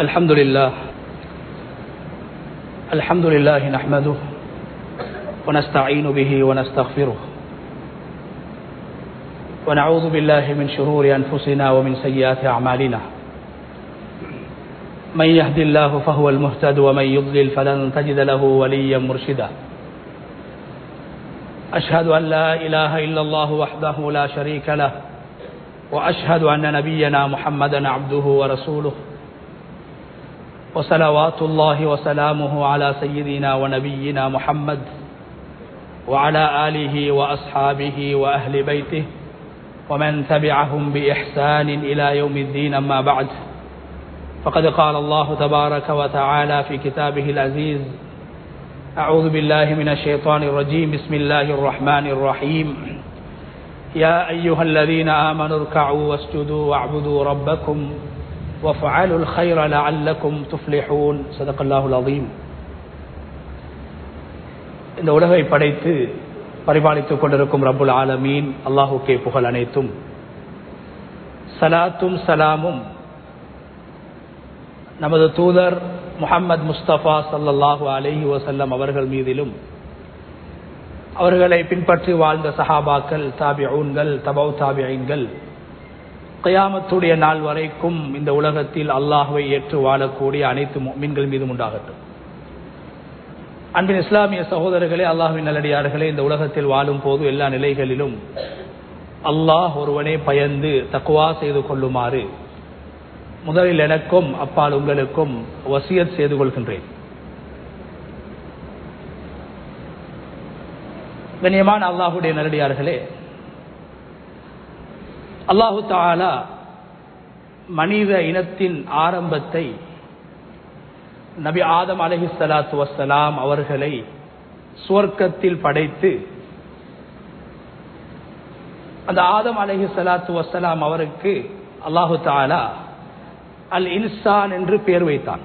الحمد لله نحمده ونستعين به ونستغفره ونعوذ بالله من شرور أنفسنا ومن سيئات أعمالنا من يهد الله فهو المهتد ومن يضلل فلن تجد له وليا مرشدا أشهد أن لا إله إلا الله وحده لا شريك له وأشهد أن نبينا محمدا عبده ورسوله وصلوات الله وسلامه على سيدنا ونبينا محمد وعلى آله وأصحابه وأهل بيته ومن تبعهم بإحسان إلى يوم الدين. أما بعد، فقد قال الله تبارك وتعالى في كتابه العزيز: أعوذ بالله من الشيطان الرجيم، بسم الله الرحمن الرحيم. يا أيها الذين آمنوا اركعوا واسجدوا واعبدوا ربكم وافعلوا الخير لعلكم تفلحون. صدق الله العظيم. இந்த உலகை படைத்து பரிபாலித்துக் கொண்டிருக்கும் ரப்புல் ஆலமீன் அல்லாஹுக்கே புகழ் அனைத்தும். சலாத்தும் சலாமும் நமது தூதர் முஹம்மது முஸ்தபா ஸல்லல்லாஹு அலைஹி வஸல்லம் அவர்கள் மீதிலும், அவர்களை பின்பற்றி வாழ்ந்த சஹாபாக்கள், தாபிஊன்கள், தபவு தாபிஈன்கள், கியாமத்துடைய நாள் வரைக்கும் இந்த உலகத்தில் அல்லாஹ்வை ஏற்று வாழக்கூடிய அனைத்து முஃமின்கள் மீதும் உண்டாகட்டும். அன்பின் இஸ்லாமிய சகோதரர்களே, அல்லாஹ்வின் நல்லடியார்களே, இந்த உலகத்தில் வாழும் போது எல்லா நிலைகளிலும் அல்லாஹ் ஒருவனே பயந்து தக்வா செய்து கொள்ளுமாறு முதலில் எனக்கும் அப்பால் உங்களுக்கும் வசியத் செய்து கொள்கின்றேன். கண்ணியமான அல்லாஹுடைய நல்லடியார்களே, அல்லாஹு தஆலா மனித இனத்தின் ஆரம்பத்தை நபி ஆதம் அலைஹிஸ்ஸலாத்து வஸ்ஸலாம் அவர்களை சுவர்க்கத்தில் படைத்து, அந்த ஆதம் அலைஹிஸ்ஸலாத்து வஸ்ஸலாம் அவருக்கு அல்லாஹு தஆலா அல் இன்சான் என்று பெயர் வைத்தான்.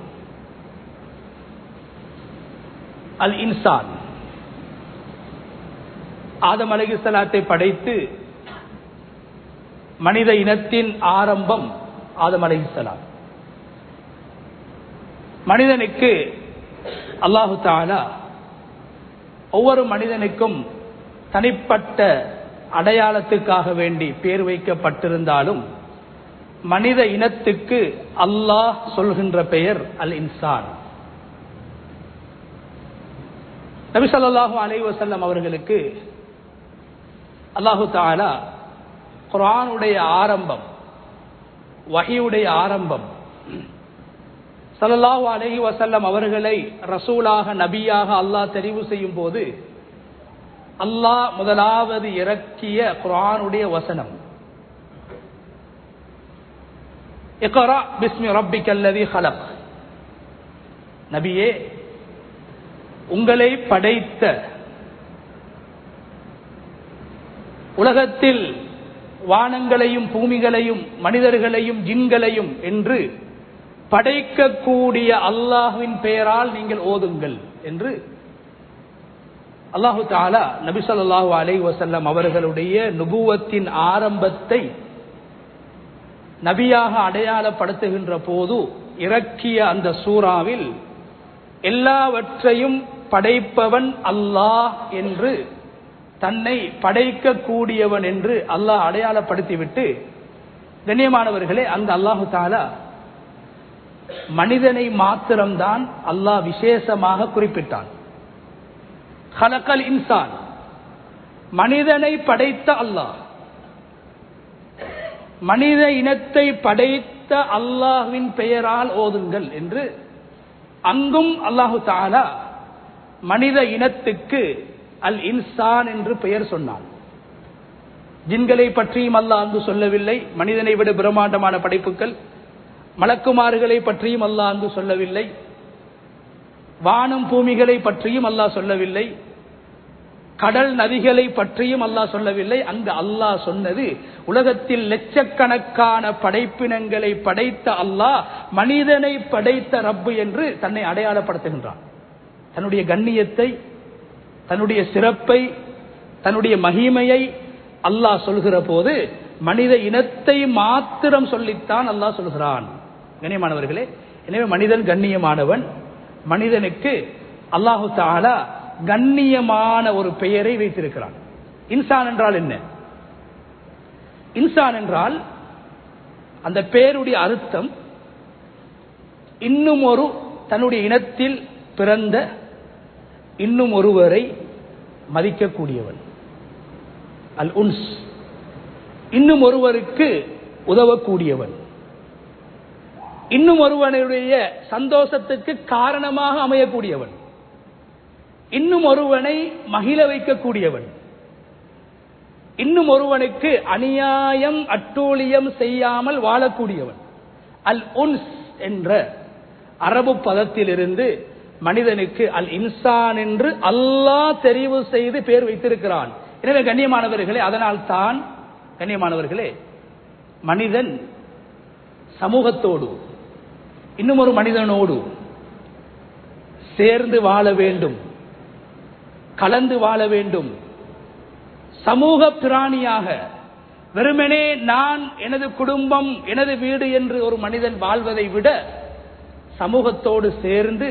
அல் இன்சான், ஆதம் அலைஹிஸ்ஸலாத்தை படைத்து மனித இனத்தின் ஆரம்பம் ஆதம் அலைஹிஸ்ஸலாம். மனிதனுக்கு அல்லாஹு தஆலா ஒவ்வொரு மனிதனுக்கும் தனிப்பட்ட அடையாளத்துக்காக வேண்டி பெயர் வைக்கப்பட்டிருந்தாலும், மனித இனத்துக்கு அல்லாஹ் சொல்கின்ற பெயர் அல் இன்சான். நபி ஸல்லல்லாஹு அலைஹி வஸல்லம் அவர்களுக்கு அல்லாஹு தஆலா குர்ஆனுடைய ஆரம்பம், வஹீயுடைய ஆரம்பம், ஸல்லல்லாஹு அலைஹி வஸல்லம் அவர்களை ரசூலாக நபியாக அல்லாஹ் தெரிவு செய்யும் போது அல்லாஹ் முதலாவது இறக்கிய குர்ஆனுடைய வசனம், இக்ரா பிஸ்மி ரப்பிக்கல்லதீ ஹலக். நபியே, உங்களை படைத்த, உலகத்தில் வானங்களையும் பூமிகளையும் மனிதர்களையும் ஜின்களையும் என்று படைக்கக்கூடிய அல்லாஹ்வின் பெயரால் நீங்கள் ஓதுங்கள் என்று அல்லாஹு தஆலா நபி ஸல்லல்லாஹு அலைஹி வஸல்லம் அவர்களுடைய நுபுவத்தின் ஆரம்பத்தை நபியாக அடையாளப்படுத்துகின்ற போது இறக்கிய அந்த சூறாவில் எல்லாவற்றையும் படைப்பவன் அல்லாஹ் என்று, தன்னை படைக்கக்கூடியவன் என்று அல்லாஹ் அடையாளப்படுத்திவிட்டு, கண்ணியமானவர்களே, அந்த அல்லாஹு தஆலா மனிதனை மாத்திரம்தான் அல்லாஹ் விசேஷமாக குறிப்பிட்டான். ஹலக்கல் இன்சான், மனிதனை படைத்த அல்லாஹ், மனித இனத்தை படைத்த அல்லாஹ்வின் பெயரால் ஓதுங்கள் என்று அங்கும் அல்லாஹு தஆலா மனித இனத்துக்கு அல் இன்சான் என்று பெயர் சொன்னான். ஜின்களை பற்றியும் அல்லாஹ் அங்கு சொல்லவில்லை. மனிதனை விட பிரம்மாண்டமான படைப்புகள் மலக்குமார்களை பற்றியும் அல்லாஹ் அங்கு சொல்லவில்லை. வானம் பூமிகளை பற்றியும் அல்லாஹ் சொல்லவில்லை. கடல் நதிகளை பற்றியும் அல்லாஹ் சொல்லவில்லை. அங்கு அல்லாஹ் சொன்னது, உலகத்தில் லட்சக்கணக்கான படைப்பினங்களை படைத்த அல்லாஹ் மனிதனை படைத்த ரப்பு என்று தன்னை அடையாளப்படுத்துகின்றான். தன்னுடைய கண்ணியத்தை, தன்னுடைய சிறப்பை, தன்னுடைய மகிமையை அல்லாஹ் சொல்கிற போது மனித இனத்தை மாத்திரம் சொல்லித்தான் அல்லாஹ் சொல்கிறான். கண்ணியமானவர்களே, எனவே மனிதன் கண்ணியமானவன். மனிதனுக்கு அல்லாஹு தஆலா கண்ணியமான ஒரு பெயரை வைத்திருக்கிறான். இன்சான் என்றால் என்ன? இன்சான் என்றால் அந்த பெயருடைய அர்த்தம் இன்னும் ஒரு தன்னுடைய இனத்தில் பிறந்த இன்னும் ஒருவரை மதிக்கக்கூடியவன். அல் உன்ஸ், இன்னும் ஒருவருக்கு உதவக்கூடியவன், இன்னும் ஒருவனுடைய சந்தோஷத்துக்கு காரணமாக அமையக்கூடியவன், இன்னும் ஒருவனை மகிழ வைக்கக்கூடியவன், இன்னும் ஒருவனுக்கு அநியாயம் அட்டூழியம் செய்யாமல் வாழக்கூடியவன். அல் உன்ஸ் என்ற அரபு பதத்திலிருந்து மனிதனுக்கு அல் இன்சான் என்று அல்லாஹ் தெரிவு செய்து பெயர் வைத்திருக்கிறான். எனவே கண்ணியமானவர்களே, அதனால் தான் கண்ணியமானவர்களே, மனிதன் சமூகத்தோடு இன்னும் ஒரு மனிதனோடு சேர்ந்து வாழ வேண்டும், கலந்து வாழ வேண்டும். சமூக பிராணியாக வெறுமனே நான், எனது குடும்பம், எனது வீடு என்று ஒரு மனிதன் வாழ்வதை விட சமூகத்தோடு சேர்ந்து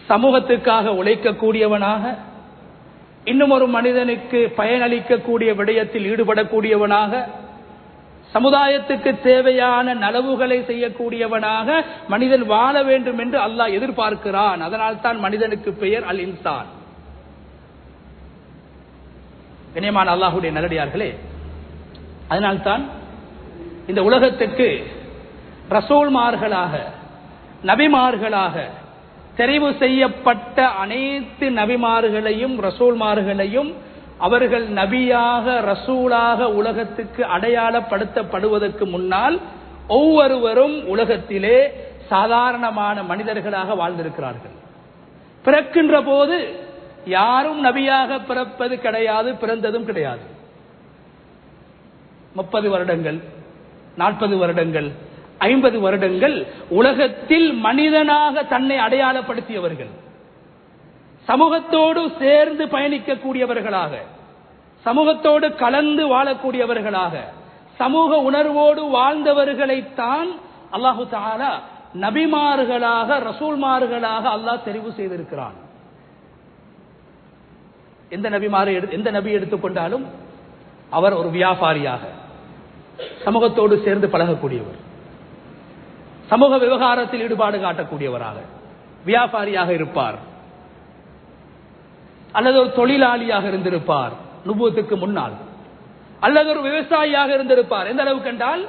சமூகத்துக்காக உழைக்கக்கூடியவனாக, இன்னும் ஒரு மனிதனுக்கு பயனளிக்கக்கூடிய விடயத்தில் ஈடுபடக்கூடியவனாக, சமுதாயத்துக்கு தேவையான நலவுகளை செய்யக்கூடியவனாக மனிதன் வாழ வேண்டும் என்று அல்லாஹ் எதிர்பார்க்கிறான். அதனால் தான் மனிதனுக்கு பெயர் அல் இன்சான். கண்ணியமான அல்லாஹ்வுடைய நல்லடியார்களே, அதனால்தான் இந்த உலகத்துக்கு ரசூல்மார்களாக, நபிமார்களாக தெரிவு செய்யப்பட்ட அனைத்து நபிமார்களையும் ரசூல்மார்களையும் அவர்கள் நபியாக ரசூலாக உலகத்துக்கு அடையாளப்படுத்தப்படுவதற்கு முன்னால் ஒவ்வொருவரும் உலகத்திலே சாதாரணமான மனிதர்களாக வாழ்ந்திருக்கிறார்கள். பிறக்கின்ற போது யாரும் நபியாக பிறப்பது கிடையாது, பிறந்ததும் கிடையாது. 30 வருடங்கள், 40 வருடங்கள், 50 வருடங்கள் உலகத்தில் மனிதனாக தன்னை அடையாளப்படுத்தியவர்கள், சமூகத்தோடு சேர்ந்து பயணிக்கக்கூடியவர்களாக, சமூகத்தோடு கலந்து வாழக்கூடியவர்களாக, சமூக உணர்வோடு வாழ்ந்தவர்களைத்தான் அல்லாஹு தஆலா நபிமார்களாக ரசூல்மார்களாக அல்லாஹ் தெரிவு செய்திருக்கிறான். எந்த நபி எடுத்துக்கொண்டாலும் அவர் ஒரு வியாபாரியாக, சமூகத்தோடு சேர்ந்து பழகக்கூடியவர், சமூக விவகாரத்தில் ஈடுபாடு காட்டக்கூடியவராக வியாபாரியாக இருப்பார், அல்லது ஒரு தொழிலாளியாக இருந்திருப்பார் நுபுவத்துக்கு முன்னால், அல்லது ஒரு விவசாயியாக இருந்திருப்பார். எந்த அளவுக்கு என்றால்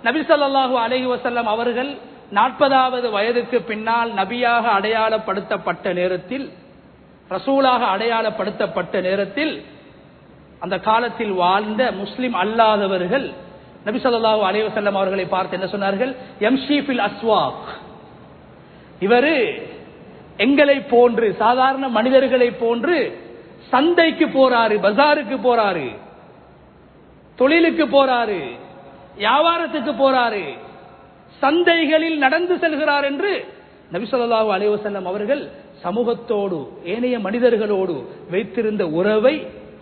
நபி ஸல்லல்லாஹு அலைஹி வஸல்லம் அவர்கள் 40வது வயதுக்கு பின்னால் நபியாக அடையாளப்படுத்தப்பட்ட நேரத்தில், ரசூலாக அடையாளப்படுத்தப்பட்ட நேரத்தில் அந்த காலத்தில் வாழ்ந்த முஸ்லிம் அல்லாதவர்கள் நபி ஸல்லல்லாஹு அலைஹி வஸல்லம் அவர்களை பார்த்து என்ன சொன்னார்கள்? யம்ஷி ஃபில் அஸ்வாக், இவரு எங்களை போன்று சாதாரண மனிதர்களை போன்று சந்தைக்கு போறாரு, பஜாருக்கு போறாரு, தொழிலுக்கு போறாரு, வியாபாரத்துக்கு போறாரு, சந்தைகளில் நடந்து செல்கிறார் என்று நபி ஸல்லல்லாஹு அலைஹி வஸல்லம் அவர்கள் சமூகத்தோடு ஏனைய மனிதர்களோடு வைத்திருந்த உறவை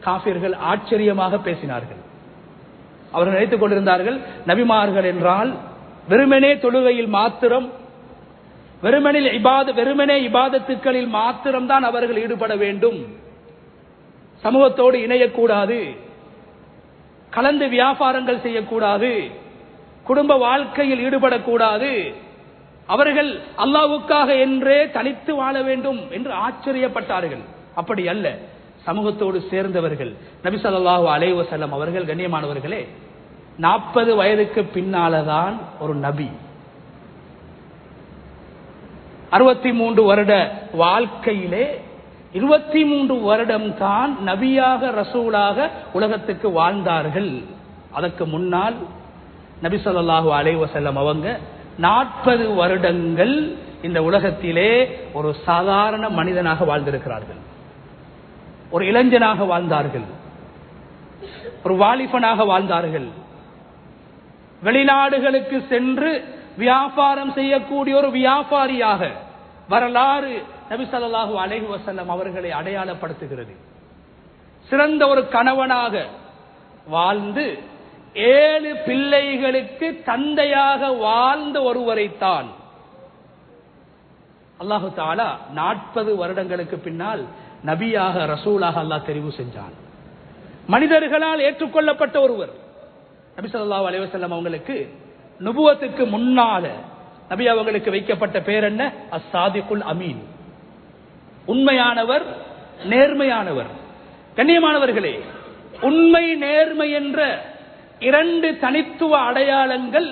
காஃபிர்கள் ஆச்சரியமாக பேசினார்கள். அவர்கள் நினைத்துக் கொண்டிருந்தார்கள் நபிமார்கள் என்றால் வெறுமனே தொழுகையில் மாத்திரம், வெறுமனே இபாதத்துக்களில் மாத்திரம்தான் அவர்கள் ஈடுபட வேண்டும், சமூகத்தோடு இணையக்கூடாது, கலந்து வியாபாரங்கள் செய்யக்கூடாது, குடும்ப வாழ்க்கையில் ஈடுபடக்கூடாது, அவர்கள் அல்லாஹ்வுக்காக என்றே தனித்து வாழ வேண்டும் என்று ஆச்சரியப்பட்டார்கள். அப்படி அல்ல, சமூகத்தோடு சேர்ந்தவர்கள். நபி ஸல்லல்லாஹு அலைஹி வஸல்லம் அவர்கள் கண்ணியமானவர்களே 40 வயதுக்கு பின்னால்தான் ஒரு நபி. 63 வருட வாழ்க்கையிலே 23 வருடம் தான் நபியாக ரசூலாக உலகத்துக்கு வாழ்ந்தார்கள். அதற்கு முன்னால் நபி ஸல்லல்லாஹு அலைஹி வஸல்லம் அவங்க 40 வருடங்கள் இந்த உலகத்திலே ஒரு சாதாரண மனிதனாக வாழ்ந்திருக்கிறார்கள். ஒரு இளைஞனாக வாழ்ந்தார்கள், ஒரு வாலிபனாக வாழ்ந்தார்கள். வெளிநாடுகளுக்கு சென்று வியாபாரம் செய்யக்கூடிய ஒரு வியாபாரியாக வரலாறு நபி ஸல்லல்லாஹு அலைஹி வஸல்லம் அவர்களை அடையாளப்படுத்துகிறது. சிறந்த ஒரு கணவனாக வாழ்ந்து 7 பிள்ளைகளுக்கு தந்தையாக வாழ்ந்த ஒருவரைத்தான் அல்லாஹு தஆலா 40 வருடங்களுக்கு பின்னால் நபியாக ரசூலாக அல்லாஹ் தெரிவு செஞ்சான். மனிதர்களால் ஏற்றுக்கொள்ளப்பட்ட ஒருவர். நபி ஸல்லல்லாஹு அலைஹி வஸல்லம் அவங்களுக்கு நுபுவத்துக்கு முன்னால நபி அவங்களுக்கு வைக்கப்பட்ட பேர் என்ன? அஸ்-சாதிகுல் அமீன், உண்மையானவர், நேர்மையானவர். கண்ணியமானவர்களே, உண்மை நேர்மை என்ற 2 தனித்துவ அடையாளங்கள்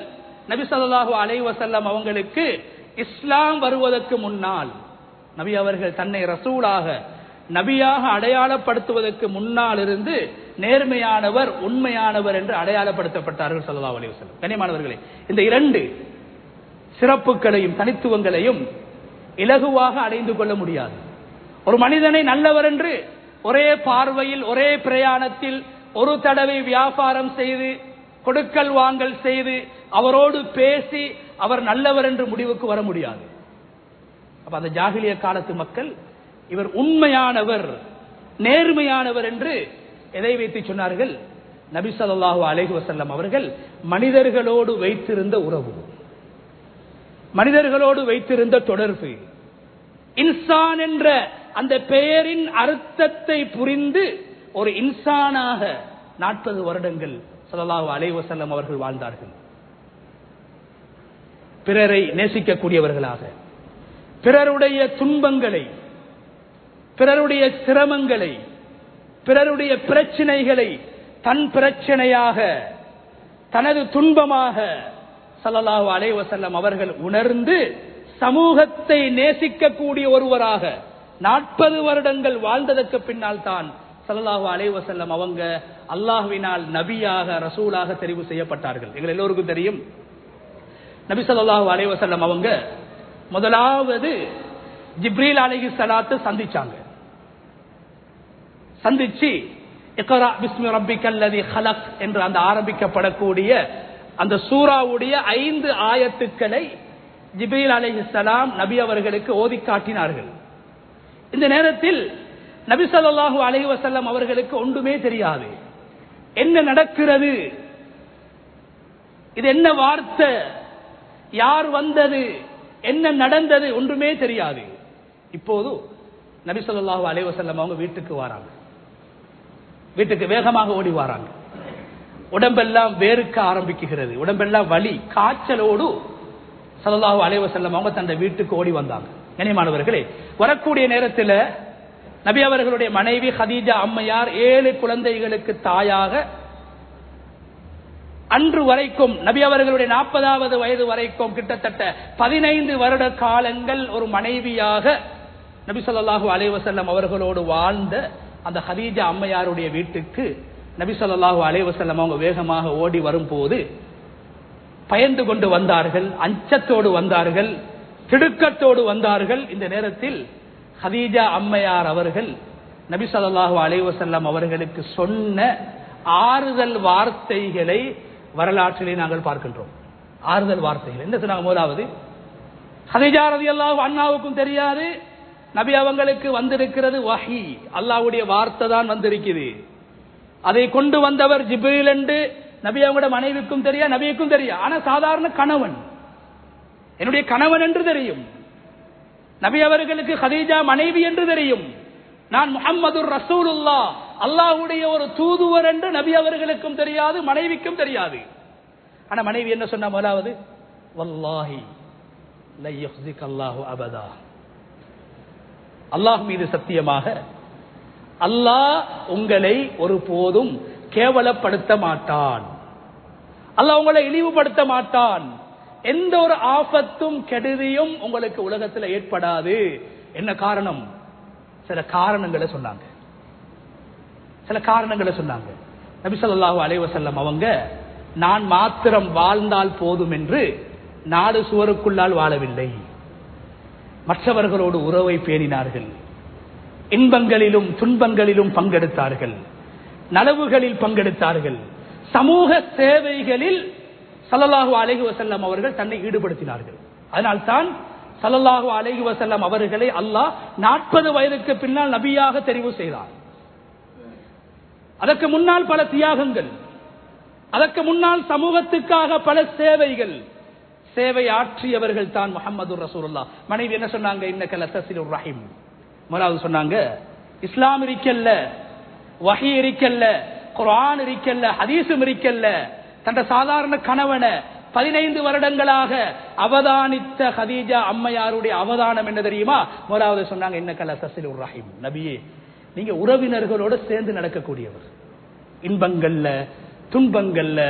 நபி ஸல்லல்லாஹு அலைஹி வஸல்லம் அவங்களுக்கு இஸ்லாம் வருவதற்கு முன்னால், நபி அவர்கள் தன்னை ரசூலாக நபியாக அடையாளப்படுத்துவதற்கு முன்னால் இருந்து நேர்மையானவர், உண்மையானவர் என்று அடையாளப்படுத்தப்பட்டார்கள் ஸல்லல்லாஹு அலைஹி வஸல்லம். கண்ணியமானவர்களே, இந்த 2 சிறப்புகளையும் தனித்துவங்களையும் இலகுவாக அடைந்து கொள்ள முடியாது. ஒரு மனிதனை நல்லவர் என்று ஒரே பார்வையில், ஒரே பிரயாணத்தில், ஒரு தடவை வியாபாரம் செய்து, கொடுக்கல் வாங்கல் செய்து, அவரோடு பேசி அவர் நல்லவர் என்று முடிவுக்கு வர முடியாது. அப்ப அந்த ஜாகிலிய காலத்து மக்கள் இவர் உண்மையானவர், நேர்மையானவர் என்று எதை வைத்து சொன்னார்கள்? நபி ஸல்லல்லாஹு அலைஹி வஸல்லம் அவர்கள் மனிதர்களோடு வைத்திருந்த உறவு, மனிதர்களோடு வைத்திருந்த தொடர்பு. இன்சான் என்ற அந்த பெயரின் அர்த்தத்தை புரிந்து ஒரு இன்சானாக 40 வருடங்கள் ஸல்லல்லாஹு அலைஹி வஸல்லம் அவர்கள் வாழ்ந்தார்கள். பிறரை நேசிக்கக்கூடியவர்களாக, பிறருடைய துன்பங்களை, பிறருடைய சிரமங்களை, பிறருடைய பிரச்சனைகளை தன் பிரச்சனையாக, தனது துன்பமாக ஸல்லல்லாஹு அலைஹி வஸல்லம் அவர்கள் உணர்ந்து சமூகத்தை நேசிக்கக்கூடிய ஒருவராக 40 வருடங்கள் வாழ்ந்ததற்கு பின்னால் தான் ஸல்லல்லாஹு அலைஹி வஸல்லம் அவங்க அல்லாஹ்வினால் நபியாக, ரசூலாக தெரிவு செய்யப்பட்டார்கள். எங்கள் எல்லோருக்கும் தெரியும், நபி ஸல்லல்லாஹு அலைஹி வஸல்லம் அவங்க முதலாவது ஜிப்ரீல் அலைஹிஸ்ஸலாத்தை சந்திச்சாங்க. சந்திச்சு இக்ரா பிஸ்மி ரப்பிக்கல்லதி ஹலக் என்று அந்த ஆரம்பிக்கப்படக்கூடிய அந்த சூராவுடைய 5 ஆயத்துக்களை ஜிப்ரீல் அலைஹிஸ்ஸலாம் நபி அவர்களுக்கு ஓதி காட்டினார்கள். இந்த நேரத்தில் நபி ஸல்லல்லாஹு அலைஹி வஸல்லம் அவர்களுக்கு ஒன்றுமே தெரியாது. என்ன நடக்கிறது, இது என்ன வார்த்தை, யார் வந்தது, என்ன நடந்தது, ஒன்றுமே தெரியாது. இப்போது நபி ஸல்லல்லாஹு அலைஹி வஸல்லம் அவங்க வீட்டுக்கு வராங்க. வீட்டுக்கு வேகமாக ஓடி வராங்க. உடம்பெல்லாம் வேர்க்க ஆரம்பிக்குகிறது, உடம்பெல்லாம் வலி, காய்ச்சலோடு ஸல்லல்லாஹு அலைஹி வஸல்லம் அவங்க தன்னுடைய வீட்டுக்கு ஓடி வந்தாங்க. கண்ணியமானவர்களே, வரக்கூடிய நேரத்தில் நபி அவர்களுடைய மனைவி ஹதீஜா அம்மையார் 7 குழந்தைகளுக்கு தாயாக, அன்று வரைக்கும் நபி அவர்களுடைய 40வது வயது வரைக்கும் கிட்டத்தட்ட 15 வருட காலங்கள் ஒரு மனைவியாக நபி ஸல்லல்லாஹு அலைஹி வஸல்லம் அவர்களோடு வாழ்ந்த அந்த ஹதீஜா அம்மையாருடைய வீட்டுக்கு நபி ஸல்லல்லாஹு அலைஹி வஸல்லம் அவங்க வேகமாக ஓடி வரும்போது பயந்து கொண்டு வந்தார்கள், அச்சத்தோடு வந்தார்கள், திடுக்கத்தோடு வந்தார்கள். இந்த நேரத்தில் ஹதீஜா அம்மையார் அவர்கள் நபி ஸல்லல்லாஹு அலைஹி வஸல்லம் அவர்களுக்கு சொன்ன ஆறுதல் வார்த்தைகளை வரலாற்றிலே நாங்கள் பார்க்கின்றோம். ஆறுதல் வார்த்தைகள் என்ன சொன்னாங்க? முதலாவது, ஹதீஜா ரலியல்லாஹு அன்ஹாவுக்கும் தெரியாது நபி அவங்களுக்கு வந்திருக்கிறது வஹி, அல்லாஹ்வுடைய வார்த்தை தான் வந்திருக்குது. அதை கொண்டு வந்தவர் ஜிப்ரீல் என்று நபி அவங்களோட மனைவிக்கும் தெரியா, நபிக்கும் தெரியா. ஆனா சாதாரண கணவன், என்னுடைய கணவன் என்று தெரியும். நபி அவர்களுக்கு ஹதீஜா மனைவி என்று தெரியும். நான் முஹம்மதுர் ரசூலுல்லாஹ், அல்லாஹ்வுடைய ஒரு தூதுவர் என்று நபி அவர்களுக்கும் தெரியாது, மனைவிக்கும் தெரியாது. ஆனா மனைவி என்ன சொன்னா? முதலாவது, வல்லாஹி லா யஹ்ஸிகல்லாஹு அபதா, அல்லாஹ் மீது சத்தியமாக அல்லாஹ் உங்களை ஒருபோதும் கேவலப்படுத்த மாட்டான், அல்லாஹ் உங்களை இழிவுபடுத்த மாட்டான், எந்த ஒரு ஆபத்தும் கெடுதியும் உங்களுக்கு உலகத்தில் ஏற்படாது. என்ன காரணம்? சில காரணங்களை சொன்னாங்க. சில காரணங்களை சொன்னாங்க. நபி ஸல்லல்லாஹு அலைஹி வஸல்லம் அவங்க நான் மாத்திரம் வாழ்ந்தால் போதும் என்று 4 சுவருக்குள்ளால் வாழவில்லை. மற்றவர்களோடு உறவை பேணினார்கள். இன்பங்களிலும் துன்பங்களிலும் பங்கெடுத்தார்கள், நலவுகளில் பங்கெடுத்தார்கள், சமூக சேவைகளில் ஸல்லல்லாஹு அலைஹி வஸல்லம் அவர்கள் தன்னை ஈடுபடுத்தினார்கள். அதனால்தான் ஸல்லல்லாஹு அலைஹி வஸல்லம் அவர்களை அல்லாஹ் 40 வயதுக்கு பின்னால் நபியாக தெரிவு செய்தார். அதற்கு முன்னால் பல தியாகங்கள், அதற்கு முன்னால் சமூகத்துக்காக பல சேவை ஆற்றியவர்கள் தான் முஹம்மது ரசூலுல்லாஹ். மனைவி என்ன சொன்னாங்க? இன்னக லதஸிலுர் ரஹீம். முதலாவது சொன்னாங்க, இஸ்லாம் இருக்கல்ல, வஹி இருக்கல்ல, குர்ஆன் இருக்கல்ல, ஹதீஸும் இருக்கல்ல. தன்னுடைய சாதாரண கணவனை 15 வருடங்களாக அவதானித்த ஹதீஜா அம்மையாருடைய அவதானம் என்ன தெரியுமா? முதலாவது சொன்னாங்க, இன்னக லதஸிலுர் ரஹீம். நபியே, நீங்க உறவினர்களோடு சேர்ந்து நடக்கக்கூடியவர். இன்பங்கள்ல துன்பங்கள்ல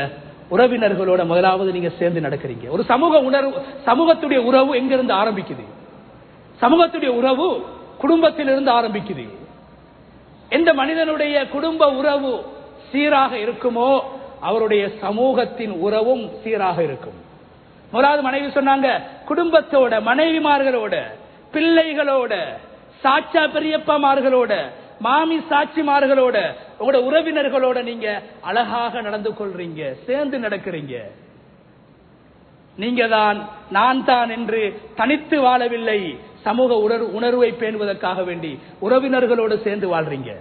உறவினர்களோட முதலாவது நீங்க சேர்ந்து நடக்கிறீங்க. ஒரு சமூகத்துடைய உறவு எங்கிருந்து ஆரம்பிக்குது? சமூகத்துடைய உறவு குடும்பத்திலிருந்து ஆரம்பிக்குது. எந்த மனிதனுடைய குடும்ப உறவு சீராக இருக்குமோ அவருடைய சமூகத்தின் உறவும் சீராக இருக்கும். முதலாவது மனைவி சொன்னாங்க, குடும்பத்தோட, மனைவிமார்களோட, பிள்ளைகளோட, சாச்சா பெரியப்பமார்களோட, மாமி சாட்சிமார்களோட, உங்களோட உறவினர்களோட நீங்க அழகாக நடந்து கொள்றீங்க, சேர்ந்து நடக்கிறீங்க. நீங்க தான் நான் தான் என்று தனித்து வாழவில்லை, சமூக உணர்வை பேணுவதற்காக வேண்டி உறவினர்களோடு சேர்ந்து வாழ்றீங்க.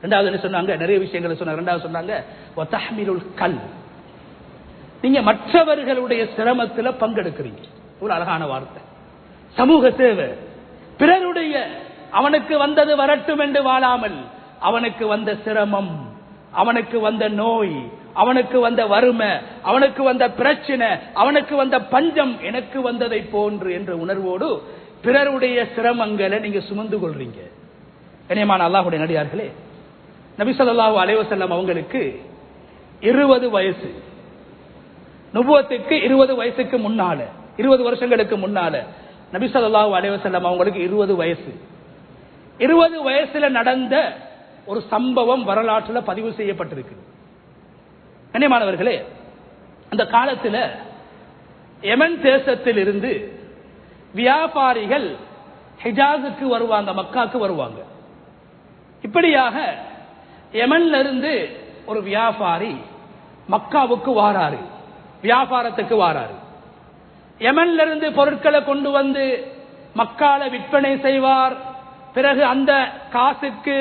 இரண்டாவது என்ன சொன்னாங்க? நிறைய விஷயங்களை சொன்னாங்க. இரண்டாவது சொன்னாங்க, வதஹ்மிலுல் கல். நீங்க மற்றவர்களுடைய சிரமத்தில் பங்கெடுக்கிறீங்க. ஒரு அழகான வார்த்தை. சமூக சேவை, பிறருடைய அவனுக்கு வந்தது வரட்டும் என்று வாழாமல், அவனுக்கு வந்த சிரமம், அவனுக்கு வந்த நோய், அவனுக்கு வந்த வறுமை, அவனுக்கு வந்த பிரச்சனை, அவனுக்கு வந்த பஞ்சம் எனக்கு வந்ததை போன்று என்ற உணர்வோடு பிறருடைய சிரமங்களை நீங்க சுமந்து கொள்றீங்க. கண்ணியமான அல்லாஹ்வுடைய நடிகார்களே, நபி ஸல்லல்லாஹு அலைஹி வஸல்லம் அவங்களுக்கு 20 வயசு, நுபுவத்துக்கு 20 வயசுக்கு முன்னால, 20 வருஷங்களுக்கு முன்னால நபி ஸல்லல்லாஹு அலைஹி வஸல்லம் அவங்களுக்கு 20 வயசு. 20 வயசுல நடந்த ஒரு சம்பவம் வரலாற்றில் பதிவு செய்யப்பட்டிருக்கு. கண்ணியமானவர்களே, அந்த காலத்தில் யமன் தேசத்தில் இருந்து வியாபாரிகள் ஹிஜாஸுக்கு வருவாங்க, மக்காக்கு வருவாங்க. இப்படியாக யமன்ல இருந்து ஒரு வியாபாரி மக்காவுக்கு வாராரு, வியாபாரத்துக்கு வாராரு. யமன்ல இருந்து பொருட்களை கொண்டு வந்து மக்கால விற்பனை செய்வார். பிறகு அந்த காசுக்கு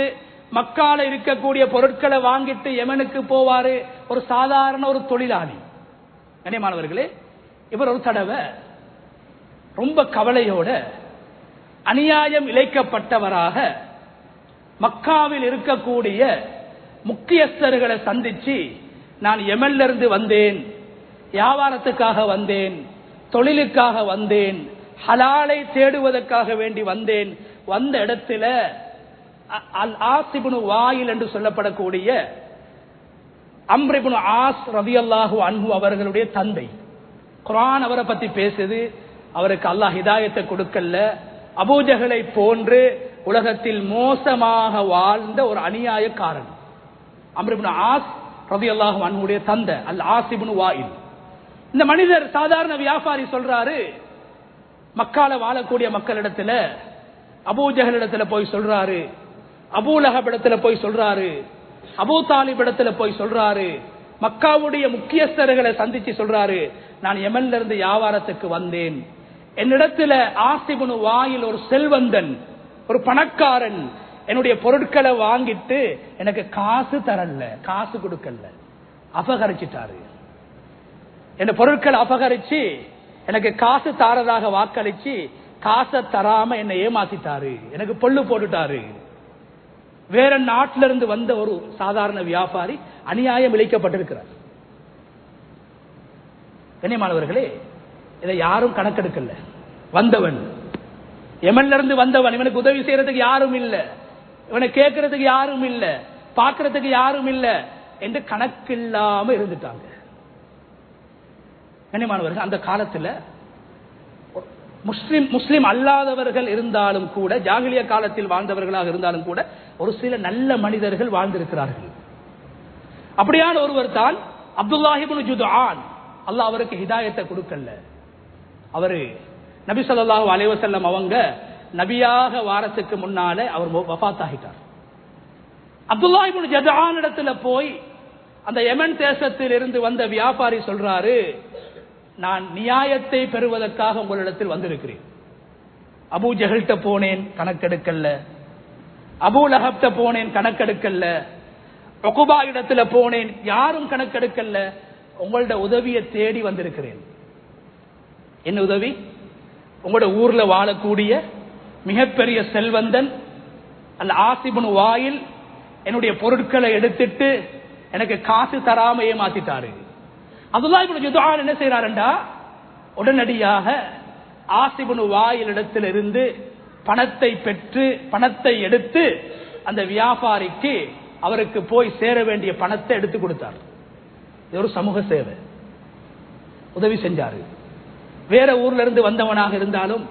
மக்கால இருக்கக்கூடிய பொருட்களை வாங்கிட்டு யமனுக்கு போவாரு. ஒரு சாதாரண ஒரு தொழிலாளி. கண்ணியமானவர்களே, இவர் ஒரு தடவை ரொம்ப கவலையோட அநியாயம் இழைக்கப்பட்டவராக மக்காவில் இருக்கக்கூடிய முக்கியஸ்தர்களை சந்திச்சு, நான் யமன்ல இருந்து வந்தேன், வியாபாரத்துக்காக வந்தேன், தொழிலுக்காக வந்தேன், ஹலாலை தேடுவதற்காக வேண்டி வந்தேன். வந்த இடத்துல அல் ஆஸ் இப்னு வாயில் என்று சொல்லப்படக்கூடிய அம்ர் இப்னு ஆஸ் ரலியல்லாஹு அன்ஹு அவர்களுடைய தந்தை. குர்ஆன் அவரை பத்தி பேசுது. அவருக்கு அல்லாஹ் ஹிதாயத்தை கொடுக்கல. அபூஜஹலை போன்று உலகத்தில் மோசமாக வாழ்ந்த ஒரு அநியாயக்காரன் அம்ர் இப்னு ஆஸ் ரலியல்லாஹு அன்ஹுடைய தந்தை அல் ஆஸ் இப்னு வாயில். இந்த மனிதர் சாதாரண வியாபாரி சொல்றாரு, மக்கால வாழக்கூடிய மக்களிடத்துல அபூஜஹல் இடத்துல போய் சொல்றாரு, அபூ லஹப் இடத்துல போய் சொல்றாரு, அபூ தாலிப் இடத்துல போய் சொல்றாரு, மக்காவுடைய முக்கியஸ்தர்களை சந்திச்சு சொல்றாரு, நான் யமன்ல இருந்து வியாபாரத்துக்கு வந்தேன், என்னிடத்துல ஆஸ் இப்னு வாயில் ஒரு செல்வந்தன், ஒரு பணக்காரன் என்னுடைய பொருட்களை வாங்கிட்டு எனக்கு காசு தரல, காசு கொடுக்கல, அபகரிச்சிட்டாரு. என் பொருட்களை அபகரிச்சு எனக்கு காசு தாரதாக வாக்களிச்சு காசை தராம என்னை ஏமாத்திட்டாரு, எனக்கு பொல்லு போட்டுட்டாரு. வேற நாட்டில இருந்து வந்த ஒரு சாதாரண வியாபாரி அநியாயம் இழைக்கப்பட்டிருக்கிறார். கண்ணியமானவர்களே, இதை யாரும் கணக்கெடுக்கல. வந்தவன் யமன்ல இருந்து வந்தவன், இவனுக்கு உதவி செய்யறதுக்கு யாரும் இல்ல, இவனை கேட்கறதுக்கு யாரும் இல்ல, பார்க்கறதுக்கு யாரும் இல்ல என்று கணக்கில்லாம இருந்துட்டாங்க. கண்ணியமானவர்கள், அந்த காலத்துல முஸ்லிம் அல்லாதவர்கள் இருந்தாலும் கூட, ஜாகிலிய காலத்தில் வாழ்ந்தவர்களாக இருந்தாலும் கூட ஒரு சில நல்ல மனிதர்கள் வாழ்ந்திருக்கிறார்கள். அப்படியான ஒருவர் தான் அப்துல்லாஹ் இப்னு ஜுதுஆன். அல்லாஹ் அவருக்கு ஹிதாயத்தை கொடுக்கல. அவரு நபி ஸல்லல்லாஹு அலைஹி வஸல்லம் அவங்க நபியாக வாரத்துக்கு முன்னால அவர் வஃபாத் ஆகிட்டார். அப்துல்லாஹ் இப்னு ஜுதுஆன் இடத்துல போய் அந்த யமன் தேசத்தில் இருந்து வந்த வியாபாரி சொல்றாரு, நான் நியாயத்தை பெறுவதற்காக உங்களிடத்தில் வந்திருக்கிறேன். அபூ ஜஹல்ட்ட போனேன், கணக்கெடுக்கல்ல. அபூ லஹப்ட்ட போனேன், கணக்கெடுக்கல்ல. உக்பா இடத்துல போனேன், யாரும் கணக்கெடுக்கல, உங்களோட உதவியை தேடி வந்திருக்கிறேன். என்ன உதவி? உங்களோட ஊர்ல வாழக்கூடிய மிகப்பெரிய செல்வந்தன் அல் ஆஸ் இப்னு வாயில் என்னுடைய பொருட்களை எடுத்துட்டு எனக்கு காசு தராம ஏமாத்திட்டாரு. அப்துல்லாஹ் இப்னு ஜுதுஆன் என்ன செய்யறாருண்டா, உடனடியாக ஆஸ் இப்னு வாயில் இடத்திலிருந்து பணத்தை பெற்று பணத்தை எடுத்து அந்த வியாபாரிக்கு அவருக்கு போய் சேர வேண்டிய பணத்தை எடுத்து கொடுத்தார். இது ஒரு சமூக சேவை, உதவி செஞ்சாரு. வேற ஊர்ல இருந்து வந்தவனாக இருந்தாலும்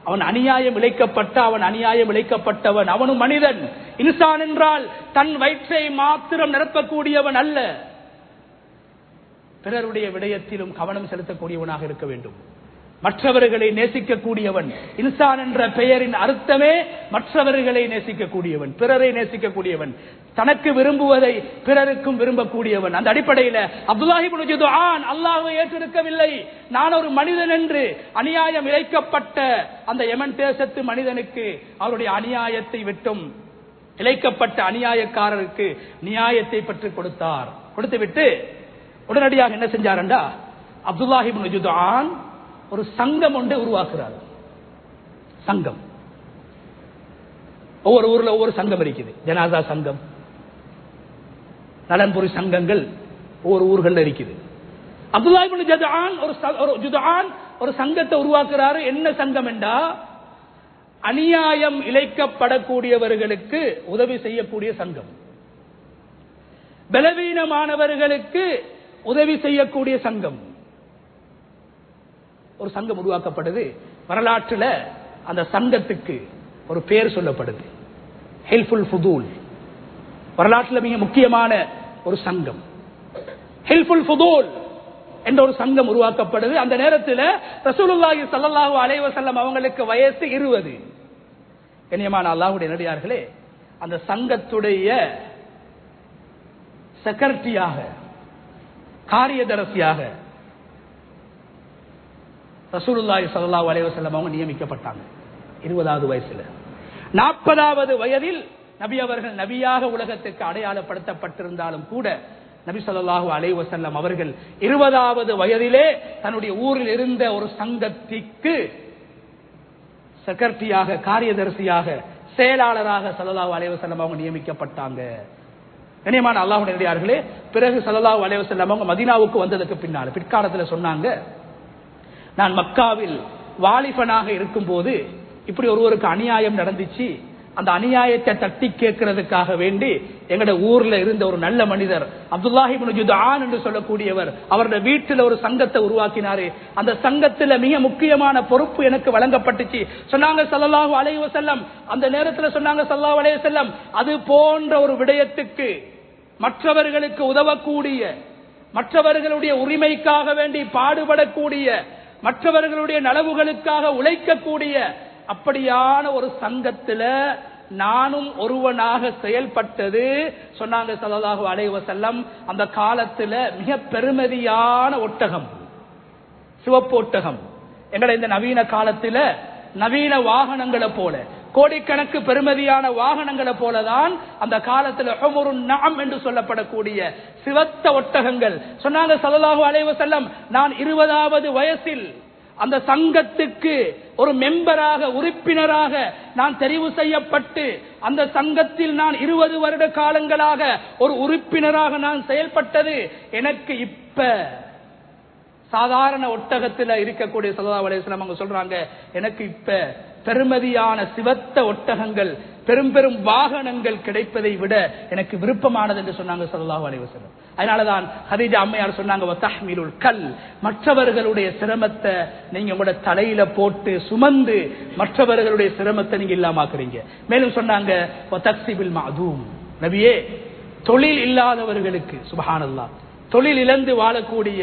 அவன் அநியாயம் இழைக்கப்பட்ட அவன் அநியாயம் இழைக்கப்பட்டவன், அவனும் மனிதன். இன்சான் என்றால் தன் வயிற்றை மாத்திரம் நிரப்பக்கூடியவன் அல்ல, பிறருடைய விடயத்திலும் கவனம் செலுத்தக்கூடியவனாக இருக்க வேண்டும். மற்றவர்களை நேசிக்கக்கூடியவன். இன்சான் என்ற பெயரின் அர்த்தமே மற்றவர்களை நேசிக்கக்கூடியவன், பிறரை நேசிக்கக்கூடியவன், தனக்கு விரும்புவதை பிறருக்கும் விரும்பக்கூடியவன். அந்த அடிப்படையில் அப்துல்லாஹ் இப்னு ஜுதுஆன் அல்லாஹ்வை ஏற்றிருக்கவில்லை. நான் ஒரு மனிதன் என்று அநியாயம் இழைக்கப்பட்ட அந்த யமன் தேசத்து மனிதனுக்கு அவருடைய அநியாயத்தை விட்டும் இழைக்கப்பட்ட அநியாயக்காரருக்கு நியாயத்தை பற்றி கொடுத்தார். கொடுத்துவிட்டு உடனடியாக என்ன செஞ்சாரண்டா, அப்துல்லாஹ் இப்னு ஜுதுஆன் ஒரு சங்கம் ஒன்றை உருவாக்குறார். சங்கம், ஒவ்வொரு ஊர்ல ஒவ்வொரு சங்கம் இருக்குது. ஜனாதா சங்கம், நலன்புரி சங்கங்கள் ஒவ்வொரு ஊர்கள் இருக்குது. அப்துல்லாஹ் இப்னு ஜுதுஆன் ஒரு சங்கத்தை உருவாக்குறாரு. என்ன சங்கம் என்றா, அநியாயம் இழைக்கப்படக்கூடியவர்களுக்கு உதவி செய்யக்கூடிய சங்கம், பலவீனமானவர்களுக்கு உதவி செய்யக்கூடிய சங்கம். ஒரு சங்கம் உருவாக்கப்படுது. வரலாற்றில் அந்த சங்கத்துக்கு ஒரு பெயர் சொல்லப்படுது, ஹில்ஃபுல் ஃபுதூல். வரலாற்றில் மிக முக்கியமான ஒரு சங்கம் ஹில்ஃபுல் ஃபுதூல் என்ற ஒரு சங்கம் உருவாக்கப்படுது. அந்த நேரத்தில் ரசூலுல்லாஹி ஸல்லல்லாஹு அலைஹி வஸல்லம் அவங்களுக்கு வயசு 20. கண்ணியமான அல்லாஹ்வுடைய நடிகார்களே, அந்த சங்கத்துடைய செக்ரட்டரியாக, காரியதரிசியாக ரசூலுல்லாஹி ஸல்லல்லாஹு அலைஹி வஸல்லம் அவங்க நியமிக்கப்பட்டாங்க 20வது வயசுல. 40வது வயதில் நபி அவர்கள் நபியாக உலகத்துக்கு அடையாளப்படுத்தப்பட்டிருந்தாலும் கூட நபி ஸல்லல்லாஹு அலைஹி வஸல்லம் அவர்கள் 20வது வயதிலே தன்னுடைய ஊரில் இருந்த ஒரு சங்கத்திற்கு செக்ரட்டரியாக, காரியதரிசியாக, செயலாளராக ஸல்லல்லாஹு அலைஹி வஸல்லம் அவங்க நியமிக்கப்பட்டாங்க. கண்ணியமான அல்லாஹ்வுடைய நடிகார்களே, பிறகு ஸல்லல்லாஹு அலைஹி வஸல்லம் அவங்க மதீனாவுக்கு வந்ததுக்கு பின்னால் பிற்காலத்தில் சொன்னாங்க, நான் மக்காவில் வாலிபனாக இருக்கும் போது இப்படி ஒருவருக்கு அநியாயம் நடந்துச்சு. அந்த அநியாயத்தை தட்டி கேட்கறதுக்காக வேண்டி எங்கட ஊர்ல இருந்த ஒரு நல்ல மனிதர் அப்துல்லாஹ் இப்னு ஜுதுஆன் என்று சொல்லக்கூடியவர் அவருடைய வீட்டில் ஒரு சங்கத்தை உருவாக்கினாரு. அந்த சங்கத்துல மிக முக்கியமான பொறுப்பு எனக்கு வழங்கப்பட்டுச்சு. சொன்னாங்க ஸல்லல்லாஹு அலைஹி வஸல்லம், அந்த நேரத்தில் சொன்னாங்க ஸல்லல்லாஹு அலைஹி வஸல்லம், அது போன்ற ஒரு விடயத்துக்கு மற்றவர்களுக்கு உதவக்கூடிய, மற்றவர்களுடைய உரிமைக்காக வேண்டி பாடுபடக்கூடிய, மற்றவர்களுடைய நலவுகளுக்காக உழைக்கக்கூடிய அப்படியான ஒரு சங்கத்துல நானும் ஒருவனாக செயல்பட்டது. சொன்னாங்க ஸல்லல்லாஹு அலைஹி வஸல்லம், அந்த காலத்துல மிக பெருமதியான ஒட்டகம், சிவப்பு ஒட்டகம். எங்களை இந்த நவீன காலத்துல நவீன வாகனங்களை போல, கோடிக்கணக்கு பெருமதியான வாகனங்களை போலதான் அந்த காலத்துல ஹுமுருன் நஅம் என்று சொல்லப்படக்கூடிய சிவத்த ஒட்டகங்கள். சொன்னாங்க ஸல்லல்லாஹு அலைஹி வஸல்லம், நான் 20வது வயசில் அந்த சங்கத்துக்கு ஒரு மெம்பராக, உறுப்பினராக நான் தெரிவு செய்யப்பட்டு அந்த சங்கத்தில் நான் 20 வருட காலங்களாக ஒரு உறுப்பினராக நான் செயல்பட்டது. எனக்கு இப்ப சாதாரண ஒட்டகத்தில் இருக்கக்கூடிய ஸல்லல்லாஹு அலைஹி வஸல்லம் அவங்க சொல்றாங்க, எனக்கு இப்ப பெருமதியான சிவத்த ஒட்டகங்கள், பெரும் பெரும் வாகனங்கள் கிடைப்பதை விட எனக்கு விருப்பமானது என்று சொன்னாங்க ஸல்லல்லாஹு அலைஹி வஸல்லம். அதனாலதான் ஹதீஜா அம்மையார் சொன்னாங்க, வதஹ்மிலுல் கல், மற்றவர்களுடைய சிரமத்தை நீங்க உங்களோட தலையில போட்டு சுமந்து மற்றவர்களுடைய சிரமத்தை நீங்க இல்லாமக்குறீங்க. மேலும் சொன்னாங்க, வதக்ஸிபில் மஅதூம், நபியே தொழில் இல்லாதவர்களுக்கு, சுப்ஹானல்லாஹ், தொழில் இழந்து வாழக்கூடிய,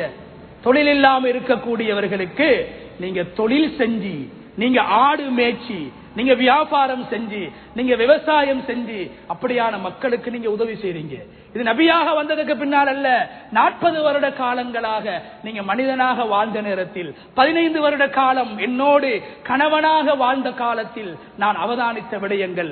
தொழில் இல்லாமல் இருக்கக்கூடியவர்களுக்கு நீங்க தொழில் செஞ்சு நீங்க ஆடு மேய்ச்சி, நீங்க வியாபாரம் செஞ்சு, நீங்க விவசாயம் செஞ்சு அப்படியான மக்களுக்கு நீங்க உதவி செய்றீங்க. இது நபியாக வந்ததுக்கு பின்னால் அல்ல, 40 வருட காலங்களாக நீங்க மனிதனாக வாழ்ந்த நேரத்தில், 15 வருட காலம் என்னோடு கணவனாக வாழ்ந்த காலத்தில் நான் அவதானித்த விடயங்கள்,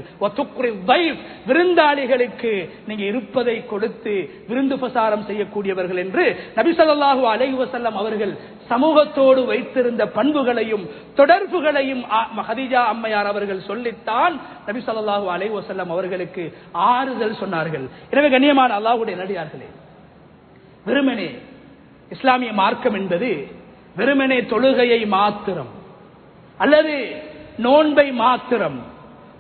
விருந்தாளிகளுக்கு நீங்க இருப்பதை கொடுத்து விருந்து பிரசாரம் செய்யக்கூடியவர்கள் என்று நபி ஸல்லல்லாஹு அலைஹி வஸல்லம் அவர்கள் சமூகத்தோடு வைத்திருந்த பண்புகளையும் தொடர்புகளையும் ஹதீஜா அம்மையார் அவர்கள் சொல்லித்தான் நபி ஸல்லல்லாஹு அலைஹி வஸல்லம் அவர்களுக்கு ஆறுதல் சொன்னார்கள். எனவே கண்ணியமான அல்லாஹ்வுடைய நல்லடியார்களே, வெறுமனே இஸ்லாமிய மார்க்கம் என்பது வெறுமனே தொழுகையை மாத்திரம் அல்லது நோன்பை மாத்திரம்,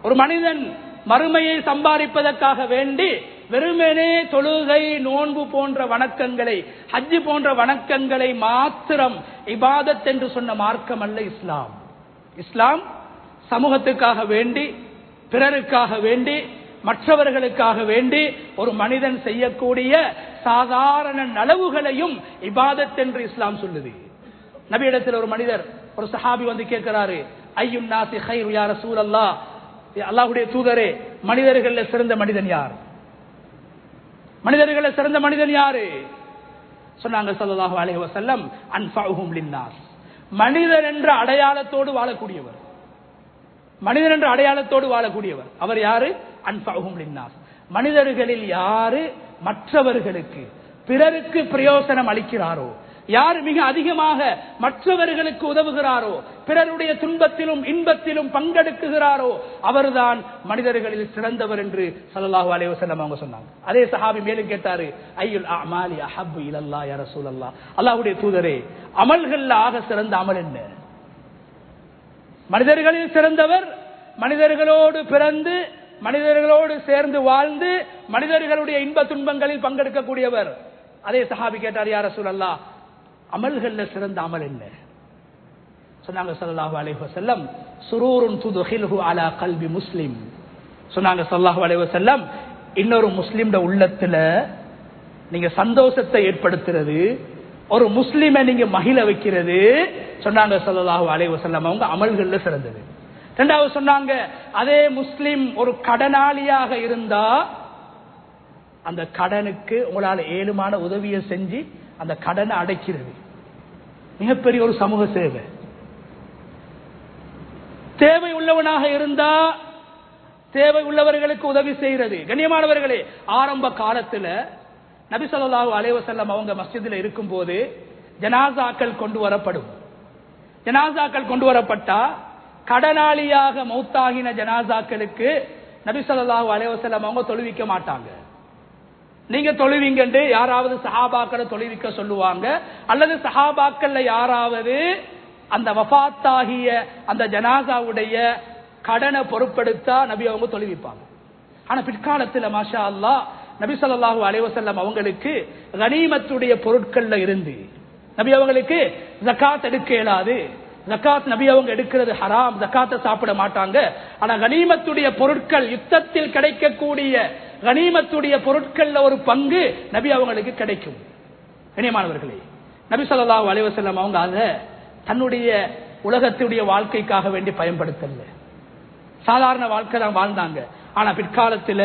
ஒரு மனிதன் மறுமையை சம்பாதிப்பதற்காக வேண்டி வெறுமனே தொழுகை நோன்பு போன்ற வணக்கங்களை, ஹஜ் போன்ற வணக்கங்களை மாத்திரம் இபாதத் என்று சொன்ன மார்க்கம் அல்ல இஸ்லாம். இஸ்லாம் சமூகத்துக்காக வேண்டி, பிறருக்காக வேண்டி, மற்றவர்களுக்காக வேண்டி ஒரு மனிதன் செய்யக்கூடிய சாதாரண நலவுகளையும் இபாதத் என்று இஸ்லாம் சொல்லுது. நபியிடத்தில் ஒரு மனிதர், ஒரு சஹாபி வந்து கேட்கிறாரு, ஐயுன் நாஸி கைரு யா ரசூலல்லாஹ், அல்லாஹ்வுடைய தூதரே, மனிதர்கள்ல சிறந்த மனிதன் யார்? மனிதர்கள சிறந்த மனிதன் யாரு? சொன்னாங்க ஸல்லல்லாஹு அலைஹி வஸல்லம், அன்ஃபஉஹும் லின்னாஸ், மனிதன் என்ற அடையாளத்தோடு வாழக்கூடியவர். மனிதன் என்ற அடையாளத்தோடு வாழக்கூடியவர் அவர் யாரு? அன்ஃபஉஹும் லின்னாஸ், மனிதர்களில் யாரு மற்றவர்களுக்கு பிறருக்கு பிரயோசனம் அளிக்கிறாரோ, யார் மிக அதிகமாக மற்றவர்களுக்கு உதவுகிறாரோ, பிறருடைய துன்பத்திலும் இன்பத்திலும் பங்கெடுக்குகிறாரோ அவர்தான் மனிதர்களில் சிறந்தவர் என்று ஸல்லல்லாஹு அலைஹி வஸல்லம் அவங்க சொன்னாங்க. அதே சஹாபி மேலும் கேட்டாரு, ஐயுல் அமாலி அஹப்பு இலல்லாஹ் யா ரசூலல்லாஹ், அல்லாஹ்வுடைய தூதரே, அமல்கள்ல ஆக சிறந்த அமல் என்ன? மனிதர்களில் சிறந்தவர் மனிதர்களோடு பிறந்து மனிதர்களோடு சேர்ந்து வாழ்ந்து மனிதர்களுடைய இன்ப துன்பங்களில் பங்கெடுக்கக்கூடியவர். அதே சஹாபி கேட்டார், யா ரசூலல்லாஹ், அமல்கள்ல சிறந்த அமல் என்ன? சொன்னாங்க ஸல்லல்லாஹு அலைஹி வஸல்லம், சுரூருன் துதுஹிலுஹு அலா கல்பி முஸ்லிம். சொன்னாங்க ஸல்லல்லாஹு அலைஹி வஸல்லம், இன்னொரு முஸ்லிம்ட உள்ளத்துல நீங்க சந்தோஷத்தை ஏற்படுத்துறது, ஒரு முஸ்லிமை நீங்க மகிழ வைக்கிறது. சொன்னாங்க ஸல்லல்லாஹு அலைஹி வஸல்லம், அவங்க அமல்கள்ல சிறந்தது. இரண்டாவது சொன்னாங்க, அதே முஸ்லிம் ஒரு கடனாளியாக இருந்தா அந்த கடனுக்கு உங்களால ஏழுமான உதவியை செஞ்சு அந்த கடனை அடைக்கிறது மிகப்பெரிய ஒரு சமூக சேவை. தேவை உள்ளவனாக இருந்தா தேவை உள்ளவர்களுக்கு உதவி செய்யறது. கண்ணியமானவர்களே, ஆரம்ப காலத்துல நபி ஸல்லல்லாஹு அலைஹி வஸல்லம் அவங்க மஸ்ஜிதில் இருக்கும் போது ஜனாசாக்கள் கொண்டு வரப்படும். ஜனாசாக்கள் கொண்டு வரப்பட்டா கடனாளியாக மௌத்தாகின ஜனாசாக்களுக்கு நபி ஸல்லல்லாஹு அலைஹி வஸல்லம் அவங்க தொழுவிக்க மாட்டாங்க. நீங்க தொழுவீங்கன்னு யாராவது சஹாபாக்களை தொழுவிக்க சொல்லுவாங்க, அல்லது சஹாபாக்கள்ல யாராவது அந்த வஃபாத்தாகிய அந்த ஜனாசாவுடைய கடனை பொறுப்பெடுத்தா நபி அவங்க தொழுவிப்பாங்க. ஆனா பிற்காலத்துல மாஷா அல்லாஹ் நபி ஸல்லல்லாஹு அலைஹி வஸல்லம் அவங்களுக்கு கனிமத்துடைய பொருட்கள்ல இருந்து நபி அவங்களுக்கு ஜகாத் எடுக்க இயலாது. ஜகாத் நபி அவங்க எடுக்கிறது ஹராம், ஜகாத்தை சாப்பிட மாட்டாங்க. ஆனா கனிமத்துடைய பொருட்கள், யுத்தத்தில் கிடைக்கக்கூடிய கனிமத்துடைய பொருட்கள்ல ஒரு பங்கு நபி அவங்களுக்கு கிடைக்கும். கண்ணியமானவர்களே, நபி ஸல்லல்லாஹு அலைஹி வஸல்லம் அவங்க அதை தன்னுடைய உலகத்துடைய வாழ்க்கைக்காக வேண்டி பயன்படுத்தல, சாதாரண வாழ்க்கை தான் வாழ்ந்தாங்க. ஆனா பிற்காலத்துல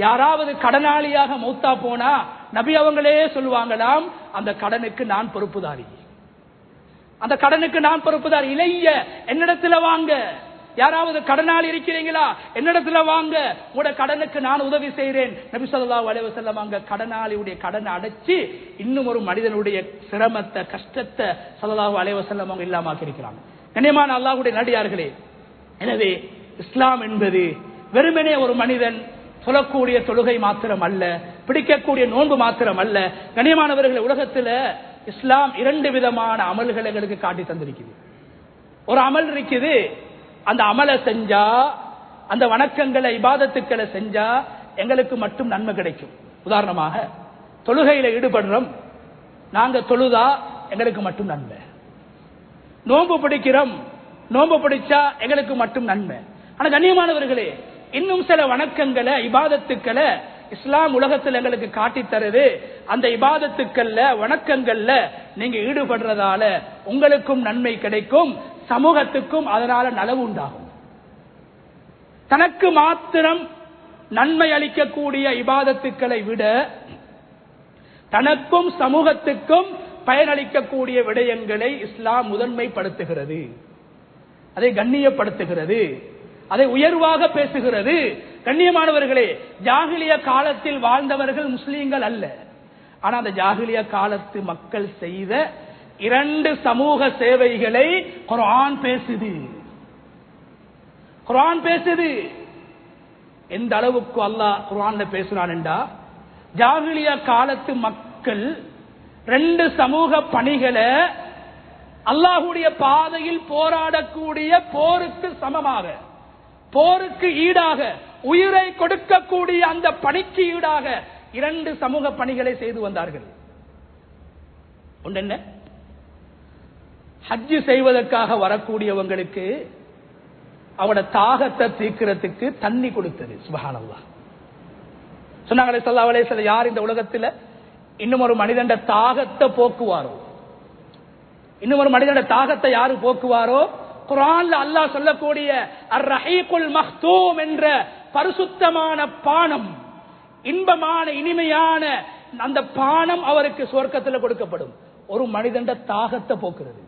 யாராவது கடனாளியாக மௌத்தா போனா நபி அவங்களே சொல்லுவாங்களாம், அந்த கடனுக்கு நான் பொறுப்புதாரி, அந்த கடனுக்கு நான் பொறுப்புதாரி. இளைய என்னிடத்துல வாங்க, யாராவது கடனாளி இருக்கிறீங்களா என்னிடத்துல வாங்க, உங்களோட கடனுக்கு நான் உதவி செய்கிறேன். நபி ஸல்லல்லாஹு அலைஹி வஸல்லம் அங்க கடனாளியுடைய கடனை அடைச்சு இன்னும் ஒரு மனிதனுடைய சிரமத்தை கஷ்டத்தை ஸல்லல்லாஹு அலைஹி வஸல்லம் அவங்க இல்லாமக்கி இருக்கிறாங்க. கண்ணியமான அல்லாஹ்வுடைய நடிகார்களே, எனவே இஸ்லாம் என்பது வெறுமனே ஒரு மனிதன் சொல்லக்கூடிய தொழுகை மாத்திரம் அல்ல, பிடிக்கக்கூடிய நோன்பு மாத்திரம் அல்ல. கண்ணியமானவர்கள், உலகத்துல இஸ்லாம் 2 விதமான அமல்களை எங்களுக்கு காட்டி தந்திருக்குது. ஒரு அமல் இருக்குது, அந்த அமலை செஞ்சா, அந்த வணக்கங்களை இபாதத்துக்களை செஞ்சா எங்களுக்கு மட்டும் நன்மை கிடைக்கும். உதாரணமாக தொழுகையில ஈடுபடுறோம், நாங்க தொழுதா எங்களுக்கு மட்டும் நன்மை. நோன்பு பிடிக்கிறோம், நோன்பு பிடிச்சா எங்களுக்கு மட்டும் நன்மை. ஆனா கண்ணியமானவர்களே, இன்னும் சில வணக்கங்களை இபாதத்துக்களை இஸ்லாம் உலகத்தில் எங்களுக்கு காட்டி தருது, அந்த இபாதத்துக்கள்ல வணக்கங்கள்ல நீங்க ஈடுபடுறதால உங்களுக்கும் நன்மை கிடைக்கும், சமூகத்துக்கும் அதனால நலவு உண்டாகும். தனக்கு மாத்திரம் நன்மை அளிக்கக்கூடிய இபாதத்துக்களை விட தனக்கும் சமூகத்துக்கும் பயனளிக்கக்கூடிய விடயங்களை இஸ்லாம் முதன்மைப்படுத்துகிறது, அதை கண்ணியப்படுத்துகிறது, அதை உயர்வாக பேசுகிறது. கண்ணியமானவர்களே, ஜாகிலிய காலத்தில் வாழ்ந்தவர்கள் முஸ்லீம்கள் அல்ல. ஆனா அந்த ஜாகிலிய காலத்து மக்கள் செய்த 2 சமூக சேவைகளை குர்ஆன் பேசுது. குர்ஆன் பேசுது. எந்த அளவுக்கு அல்லாஹ் குர்ஆன்ல பேசுறான் என்றா, ஜாகிலிய காலத்து மக்கள் 2 சமூக பணிகளை அல்லாஹ்வுடைய பாதையில் போராடக்கூடிய போருக்கு சமமாக, போருக்கு ஈடாக, உயிரை கொடுக்கக்கூடிய அந்த பணிக்கு ஈடாக 2 சமூக பணிகளை செய்து வந்தார்கள். ஒன்று என்ன? ஹஜ் செய்வதற்காக வரக்கூடியவங்களுக்கு அவங்களோட தாகத்தை தீர்க்கிறதுக்கு தண்ணி கொடுத்தது. சுப்ஹானல்லாஹ். சொன்னாங்களே ஸல்லல்லாஹு அலைஹி வஸல்லம், யார் இந்த உலகத்தில் இன்னும் ஒரு மனிதன் தாகத்தை போக்குவாரோ, இன்னும் ஒரு மனிதன தாகத்தை யாரு போக்குவாரோ, குர்ஆன்ல அல்லாஹ் சொல்லக்கூடிய அர்-ரஹீகுல் மக்தூம் என்ற பரிசுத்தமான பானம், இன்பமான இனிமையான அந்த பானம் அவருக்கு சொர்க்கத்தில் கொடுக்கப்படும். ஒரு மனிதன் தாகத்தை போக்குறது.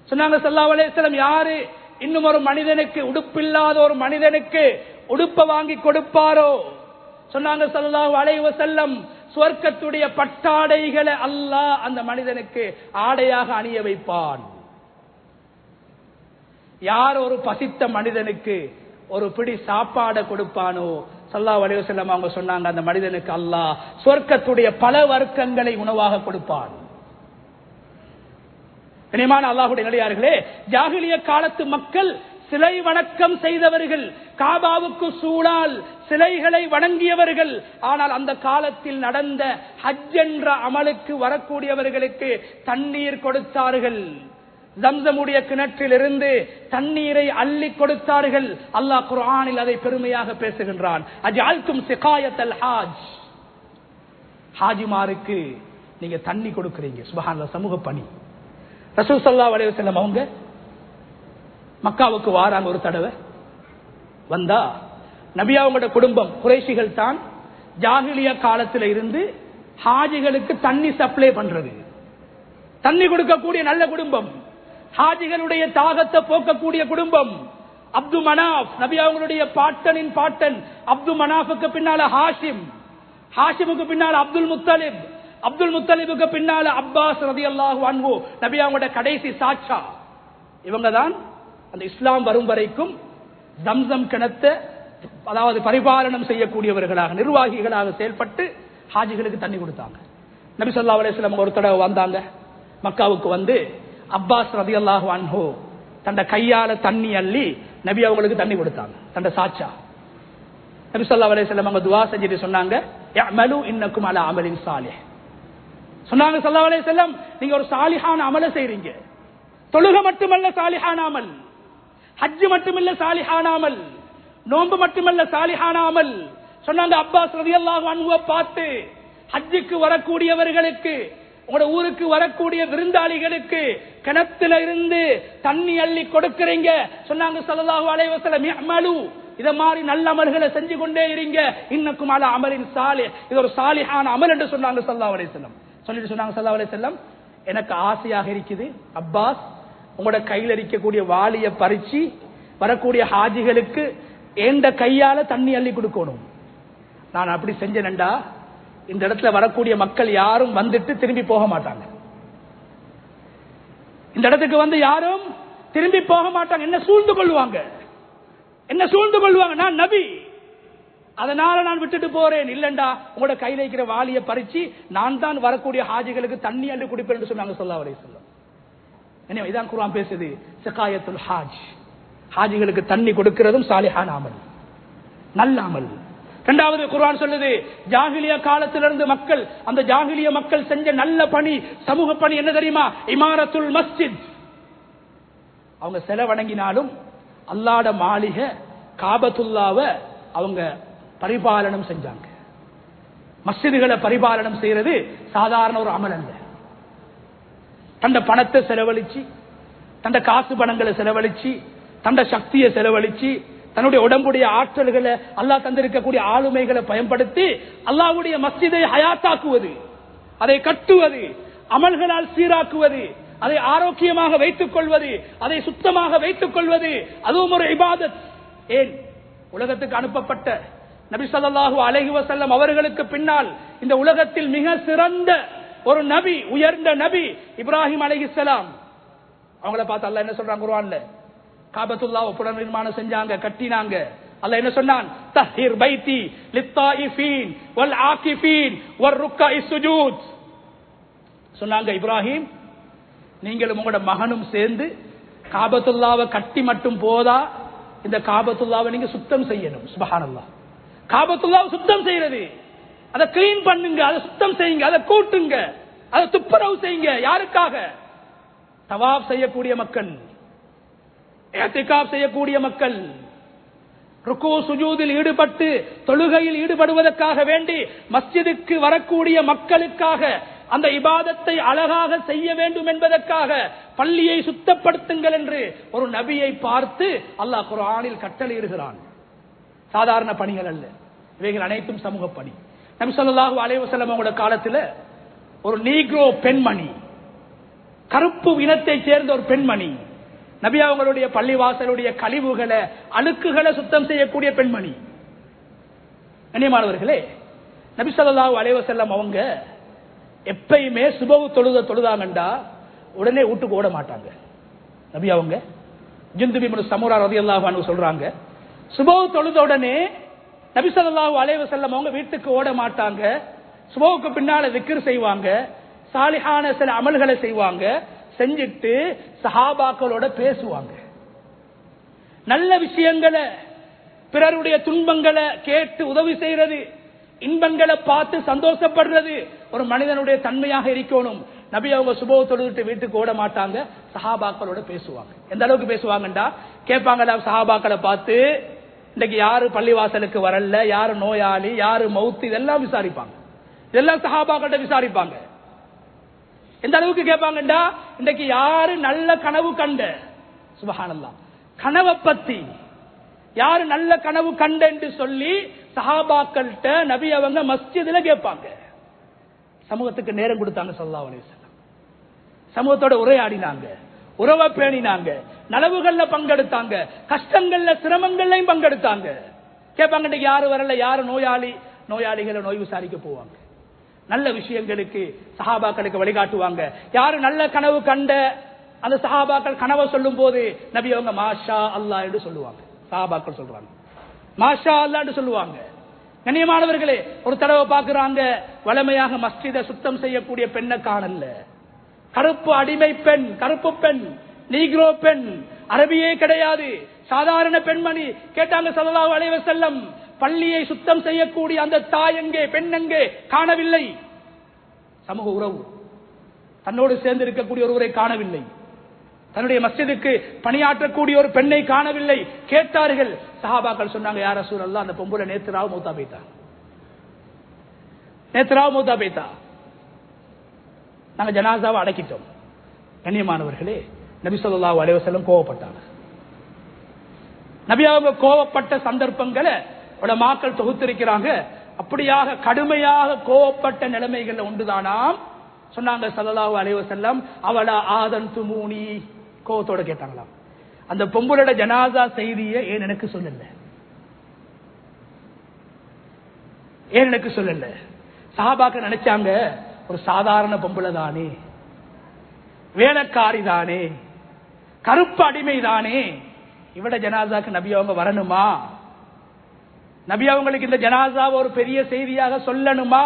சொன்னாங்க ஸல்லல்லாஹு அலைஹி வஸல்லம், யாரு இன்னும் ஒரு மனிதனுக்கு, உடுப்பில்லாத ஒரு மனிதனுக்கு உடுப்ப வாங்கி கொடுப்பாரோ, சொன்னாங்க ஸல்லல்லாஹு அலைஹி வஸல்லம், சுவர்க்கத்துடைய பட்டாடைகளை அல்லாஹ் அந்த மனிதனுக்கு ஆடையாக அணிய வைப்பான். யார் ஒரு பசித்த மனிதனுக்கு ஒரு பிடி சாப்பாடை கொடுப்பானோ, ஸல்லல்லாஹு அலைஹி வஸல்லம் அவங்க சொன்னாங்க, அந்த மனிதனுக்கு அல்லாஹ் சுவர்க்கத்துடைய பல வர்க்கங்களை உணவாக கொடுப்பான். கனிமான அல்லாஹ்வுடைய நல்லடியார்களே, ஜாகிலிய காலத்து மக்கள் சிலை வணக்கம் செய்தவர்கள், காபாவுக்கு சூழால் சிலைகளை வணங்கியவர்கள். ஆனால் அந்த காலத்தில் நடந்த ஹஜ் என்ற அமலுக்கு வரக்கூடியவர்களுக்கு தண்ணீர் கொடுத்தார்கள். ஜம்சமுடைய கிணற்றில் இருந்து தண்ணீரை அள்ளி கொடுத்தார்கள். அல்லாஹ் குர்ஆனில் அதை பெருமையாக பேசுகின்றான். அஜஅல்தும் சிகாயத்தல் ஹாஜ், ஹாஜிமாருக்கு நீங்க தண்ணி கொடுக்கிறீங்க. சுப்ஹானல்லாஹ், சமூக பணி. ரசூல் ஸல்லல்லாஹு அலைஹி வஸல்லம் அவங்க மக்காவுக்கு வாராங்க. ஒரு தடவை வந்தா நபி அவங்களோட குடும்பம் குறைஷிகள் தான் ஜாகிலிய காலத்தில் இருந்து ஹாஜிகளுக்கு தண்ணி சப்ளை பண்றது, தண்ணி கொடுக்கக்கூடிய நல்ல குடும்பம், ஹாஜிகளுடைய தாகத்தை போக்கக்கூடிய குடும்பம். அப்து மனாஃப், நபி அவங்களுடைய பாட்டனின் பாட்டன் அப்து மனாஃபுக்கு பின்னால ஹாஷிம், ஹாஷிமுக்கு பின்னால அப்துல் முத்தலிப், அப்துல் முத்தலிபுக்கு பின்னால அப்பாஸ் ரலியல்லாஹு அன்ஹு, நபி அவங்களுடைய கடைசி சாட்சா. இவங்க தான் அந்த இஸ்லாம் வரும் வரைக்கும் ஜம்சம் கிணத்தை, அதாவது பரிபாலனம் செய்யக்கூடியவர்களாக, நிர்வாகிகளாக செயல்பட்டு ஹாஜிகளுக்கு தண்ணி கொடுத்தாங்க. நபி ஸல்லல்லாஹு அலைஹி வஸல்லம் ஒரு தடவை வந்தாங்க மக்காவுக்கு. வந்து அப்பாஸ் ரலியல்லாஹு அன்ஹு தன்னை கையால தண்ணி அள்ளி நபி அவங்களுக்கு தண்ணி கொடுத்தாங்க, தன்னை சாட்சா. நபி ஸல்லல்லாஹு அலைஹி வஸல்லம் அவங்க துஆ செஞ்சுட்டு சொன்னாங்க, யஅமலு இன்னக்கும் அலா அமலின் சாலிஹ். சொன்னாங்க ஸல்லல்லாஹு அலைஹி வஸல்லம், நீங்க ஒரு சாலிஹான அமலை செய்றீங்க. தொழுகை மட்டுமல்ல சாலிஹான அமல், ஹஜ் மட்டுமல்ல சாலிஹான அமல், நோன்பு மட்டுமல்ல சாலிஹான அமல். சொன்னாங்க அப்பாஸ் ரலியல்லாஹு அன்ஹு பார்த்து, ஹஜ்ஜுக்கு வரக்கூடியவர்களுக்கு, உங்களோட ஊருக்கு வரக்கூடிய விருந்தாளிகளுக்கு கிணத்துல இருந்து தண்ணி அள்ளி கொடுக்கிறீங்க. சொன்னாங்க ஸல்லல்லாஹு அலைஹி வஸல்லம், யஅமலு, இத மாதிரி நல்ல அமல்களை செஞ்சு கொண்டே இருங்க, இன்னக்கும் அலா அமலின் சாலிஹ், இது ஒரு சாலிஹான அமல் என்று சொன்னாங்க ஸல்லல்லாஹு அலைஹி வஸல்லம். சொல்லிட்டு சொன்னாங்க ஸல்லல்லாஹு அலைஹி வஸல்லம், எனக்கு ஆசையாக இருக்குது அப்பாஸ், உங்களோட கையில் இருக்கக்கூடிய வாளிய பறிச்சு வரக்கூடிய ஹாஜிகளுக்கு ஏண்ட கையால தண்ணி அள்ளி கொடுக்கணும். நான் அப்படி செஞ்சேன்டா இந்த இடத்துல வரக்கூடிய மக்கள் யாரும் வந்துட்டு திரும்பி போக மாட்டாங்க. இந்த இடத்துக்கு வந்து யாரும் திரும்பி போக மாட்டாங்க. என்ன சூழ்ந்து கொள்வாங்க, என்ன சூழ்ந்து கொள்வாங்க. நான் நபி, அதனால நான் விட்டுட்டு போறேன். இல்லண்டா உங்களோட கையில இருக்கிற வாளிய பறிச்சு நான் தான் வரக்கூடிய ஹாஜிகளுக்கு தண்ணி அள்ளி குடிப்பேன் சொன்னாங்க ஸல்லல்லாஹு அலைஹி வஸல்லம். எனவே இதான் குர்ஆன் பேசுது, சிகாயத்துல் ஹாஜ், ஹாஜிகளுக்கு தண்ணி கொடுக்கிறதும் சாலிஹான அமல், நல்ல அமல். இரண்டாவது குர்ஆன் சொல்லுது, ஜாகிலிய காலத்திலிருந்து மக்கள், அந்த ஜாகிலிய மக்கள் செஞ்ச நல்ல பணி, சமூக பணி என்ன தெரியுமா? இமாரத்துல் மஸ்ஜித். அவங்க சிலை வணங்கினாலும் அல்லாஹ்வுடைய மாளிகை காபத்துல்லாவை அவங்க பரிபாலனம் செஞ்சாங்க. மஸ்ஜிதுகளை பரிபாலனம் செய்யறது சாதாரண ஒரு அமல் அல்ல. தண்ட பணத்தை செலவழிச்சு, தண்ட காசு பணங்களை செலவழிச்சு, தண்ட சக்தியை செலவழிச்சு, தன்னுடைய உடம்புடைய ஆற்றல்களை, அல்லாஹ் தந்திருக்கக்கூடிய ஆளுமைகளை பயன்படுத்தி அல்லாஹ்வுடைய மஸ்ஜிதை ஹயாத்தாக்குவது, அதை கட்டுவது, அமல்களால் சீராக்குவது, அதை ஆரோக்கியமாக வைத்துக் கொள்வது, அதை சுத்தமாக வைத்துக் கொள்வது, அதுவும் ஒரு இபாதத். ஏன் உலகத்துக்கு அனுப்பப்பட்ட நபி ஸல்லல்லாஹு அலைஹி வஸல்லம் அவர்களுக்கு பின்னால் இந்த உலகத்தில் மிக சிறந்த ஒரு நபி, உயர்ந்த நபி இப்ராஹிம் அலைஹிஸ்ஸலாம். அவங்கள பார்த்து அல்லாஹ் என்ன சொல்றாங்க குர்ஆன்ல? காபத்துல்லாஹ் புனர் நிர்மாணம் செஞ்சாங்க, கட்டினாங்க. அல்லாஹ் என்ன சொன்னான்? தஹீர் பைத்தி லித்தாயிஃபீன் வல் ஆகிஃபீன் வர்ருக்காஇஸ் சுஜூத். சொன்னாங்க, இப்ராஹிம் நீங்களும் உங்களோட மகனும் சேர்ந்து காபத்துல்லாவை கட்டி மட்டும் போதா, இந்த காபத்துல்லாவை நீங்க சுத்தம் செய்யணும். சுப்ஹானல்லாஹ். காபத்துல்லாவை சுத்தம் செய்யறது, அதை கிளீன் பண்ணுங்க, அதை சுத்தம் செய்யுங்க, அதை கூட்டுங்க, அதை துப்புரவு செய்யுங்க. யாருக்காக? தவாப் செய்யக்கூடிய மக்கள், இஅ்திகாஃப் செய்யக்கூடிய மக்கள், ருக்கு சுஜூதில் ஈடுபட்டு தொழுகையில் ஈடுபடுவதற்காக வேண்டி மஸ்ஜிதுக்கு வரக்கூடிய மக்களுக்காக அந்த இபாதத்தை அழகாக செய்ய வேண்டும் என்பதற்காக பள்ளியை சுத்தப்படுத்துங்கள் என்று ஒரு நபியை பார்த்து அல்லாஹ் குர்ஆனில் கட்டளையிடுகிறான். சாதாரண பணிகள் அல்ல, இவைகள் அனைத்தும் சமூக பணி. நபி ஸல்லல்லாஹு அலைஹி வஸல்லம் அவங்களோட காலத்தில் ஒரு நீக்ரோ பெண்மணி, கருப்பு இனத்தை சேர்ந்த ஒரு பெண்மணி, நபி அவங்களுடைய பள்ளிவாசலுடைய கழிவுகளை, அழுக்குகளை சுத்தம் செய்யக்கூடிய பெண்மணி. கண்ணியமானவர்களே, நபி ஸல்லல்லாஹு அலைஹி வஸல்லம் அவங்க எப்பயுமே சுபஹ் தொழுதாங்கண்டா உடனே வீட்டுக்கு ஓட மாட்டாங்க. நபி அவங்க ஜுந்துப் இப்னு சமுரா ரலியல்லாஹு அன்ஹு சொல்றாங்க, சுபஹ் தொழுத உடனே நபி ஸல்லல்லாஹு அலைஹி வஸல்லம் அவங்க வீட்டுக்கு ஓட மாட்டாங்க. சுபஹ்வுக்கு பின்னால திக்ர் செய்வாங்க, சாலிஹான சில அமல்களை செய்வாங்க, செஞ்சிட்டு சஹாபாக்களோட பேசுவாங்க. நல்ல விஷயங்களை, பிறருடைய துன்பங்களை கேட்டு உதவி செய்யறது, இன்பங்களை பார்த்து சந்தோஷப்படுறது ஒரு மனிதனுடைய தன்மையாக இருக்கணும். நபி அவங்க சுபஹ் தொழுதுட்டு வீட்டுக்கு ஓட மாட்டாங்க, சஹாபாக்களோட பேசுவாங்க. எந்த அளவுக்கு பேசுவாங்கண்டா, கேட்பாங்க சஹாபாக்களை பார்த்து, இன்னைக்கு யாரு பள்ளிவாசலுக்கு வரல, யாரு நோயாளி, யாரு மௌத்து, இதெல்லாம் விசாரிப்பாங்க. இதெல்லாம் சஹாபாக்கள்கிட்ட விசாரிப்பாங்க. எந்த அளவுக்கு கேட்பாங்கண்டா, இன்னைக்கு யாரு நல்ல கனவு கண்ட, சுப்ஹானல்லாஹ், கனவை பத்தி யாரு நல்ல கனவு கண்ட என்று சொல்லி சஹாபாக்கள்கிட்ட நபி அவங்க மஸ்ஜிதுல கேட்பாங்க. சமூகத்துக்கு நேரம் கொடுத்தாங்க ஸல்லல்லாஹு அலைஹி வஸல்லம். சமூகத்தோட உரையாடினாங்க, உறவை பேணினாங்க, நலவுகள்ல பங்கெடுத்தாங்க, கஷ்டங்கள்ல சிரமங்கள்லையும் பங்கெடுத்தாங்க. கேட்பாங்க, இன்னைக்கு யாரு வரல, யாரு நோயாளி, நோயாளிகளை நோய் விசாரிக்க போவாங்க. நல்ல விஷயங்களுக்கு சஹாபாக்களுக்கு வழிகாட்டுவாங்க. யாரு நல்ல கனவு கண்ட அந்த சஹாபாக்கள் கனவை சொல்லும் போது நபி அவங்க மாஷா அல்லாஹ் என்று சொல்லுவாங்க. சஹாபாக்கள் சொல்றாங்க மாஷா அல்லாஹ் என்று சொல்லுவாங்க. கண்ணியமானவர்களே, ஒரு தடவை பார்க்கிறாங்க, வளமையாக மஸ்ஜிதை சுத்தம் செய்யக்கூடிய பெண்ணை காணல. கருப்பு அடிமை பெண், கருப்பு பெண், நீக்ரோ பெண், அரபியே கிடையாது, சாதாரண பெண்மணி. கேட்டாங்க ஸல்லல்லாஹு அலைஹி வஸல்லம், பள்ளியை சுத்தம் செய்யக்கூடிய அந்த தாய் எங்கே, பெண் எங்கே? காணவில்லை. சமூக உறவு, தன்னோடு சேர்ந்து இருக்கக்கூடிய ஒருவரை காணவில்லை. தன்னுடைய மஸ்ஜிதுக்கு பணியாற்றக்கூடிய ஒரு பெண்ணை காணவில்லை. கேட்டார்கள். சஹாபாக்கள் சொன்னாங்க, யா ரசூலல்லாஹ், அந்த பொம்பளை நேத்ராவ் மௌத்தா போய்த்தா, நேத்ராவ் மௌத்தா போய்த்தா, நாங்க ஜனாசாவை அடக்கிட்டோம். கண்ணியமானவர்களே, நபி ஸல்லல்லாஹு அலைஹி வஸல்லம் கோவப்பட்டாங்க. நபி அவங்க கோவப்பட்ட சந்தர்ப்பங்களை உலமாக்கள் தொகுத்திருக்கிறாங்க. அப்படியாக கடுமையாக கோவப்பட்ட நிலைமைகள் உண்டுதானாம். சொன்னாங்க ஸல்லல்லாஹு அலைஹி வஸல்லம், அவளா ஆதன்துமூனி, கோவத்தோட கேட்டாங்களாம், அந்த பொம்பளோட ஜனாசா செய்தியை ஏன் எனக்கு சொல்லல, ஏன் எனக்கு சொல்லல? சஹாபாக்கள் நினைச்சாங்க, ஒரு சாதாரண பொம்பளை தானே, வேலைக்காரி தானே, கருப்பு அடிமை தானே, இவட ஜனாசாக்கு நபி அவங்க வரணுமா? நபி அவங்களுக்கு இந்த ஜனாசா ஒரு பெரிய செய்தியாக சொல்லணுமா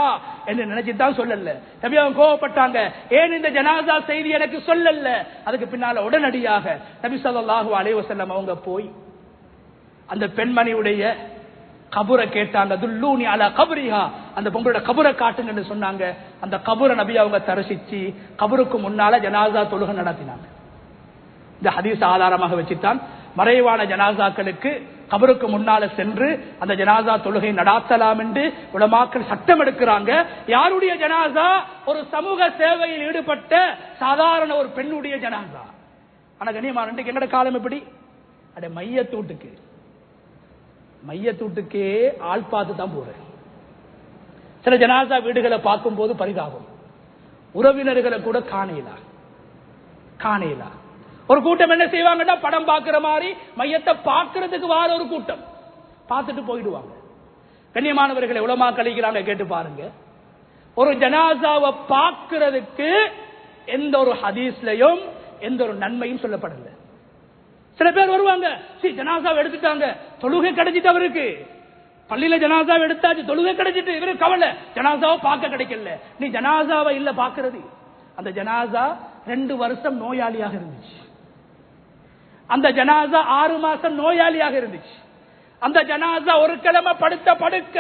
என்று நினைச்சுதான் சொல்லல. நபி அவங்க கோவப்பட்டாங்க, ஏன் இந்த ஜனாசா செய்தி எனக்கு சொல்லல? அதுக்கு பின்னால உடனடியாக நபி ஸல்லல்லாஹு அலைஹி வஸல்லம் அவங்க போய் அந்த பெண்மணியுடைய கபரை கேட்டாங்க. துல்லூனி அலா கபரிஹா, அந்த பொம்பளோட கபரை காட்டுங்கன்னு சொன்னாங்க. அந்த கபரை நபி அவங்க தரிசிச்சு கபருக்கு முன்னால ஜனாசா தொழுகை நடத்தினாங்க. இந்த ஹதீஸ் ஆதாரமாக வச்சுத்தான் மறைவான ஜனாசாக்களுக்கு கபருக்கு முன்னால சென்று அந்த ஜனாசா தொழுகை நடாத்தலாம் என்று உலமாக்கள் சட்டம் எடுக்கிறாங்க. யாருடைய ஜனாசா? ஒரு சமூக சேவையில் ஈடுபட்ட சாதாரண ஒரு பெண்ணுடைய ஜனாசா. ஆனா கண்ணியமான எங்கட காலம் எப்படி? அட மையத்தூட்டுக்கே ஆள் பார்த்து தான் போற. சில ஜனாசா வீடுகளை பார்க்கும் போது பரிதாபம், உறவினர்களை கூட காணேலா. ஒரு கூட்டம் என்ன செய்வாங்கன்னா, படம் பார்க்கிற மாதிரி மையத்தை பார்க்கறதுக்கு வார ஒரு கூட்டம் பார்த்துட்டு போயிடுவாங்க. கண்ணியமானவர்களை உலமா கழிக்கிறாங்க, கேட்டு பாருங்க. ஒரு ஜனாசாவை பார்க்கிறதுக்கு எந்த ஒரு ஹதீஸ்லயும் எந்த ஒரு நன்மையும் சொல்லப்படல. சில பேர் வருவாங்க, ஜனாசாவை எடுத்துட்டாங்க, தொழுகை கிடைச்சிட்டு அவருக்கு, பள்ளியில ஜனாசாவை எடுத்தாச்சு, தொழுகை கிடைச்சிட்டு, இவரு கவலை, ஜனாசாவை பார்க்க கிடைக்கல. நீ ஜனாசாவை இல்ல பார்க்கிறது. அந்த ஜனாசா 2 வருஷம் நோயாளியாக இருந்துச்சு. அந்த ஜனாசா 6 மாசம் நோயாளியாக இருந்துச்சு. அந்த ஜனாசா ஒரு கிழமை படுக்க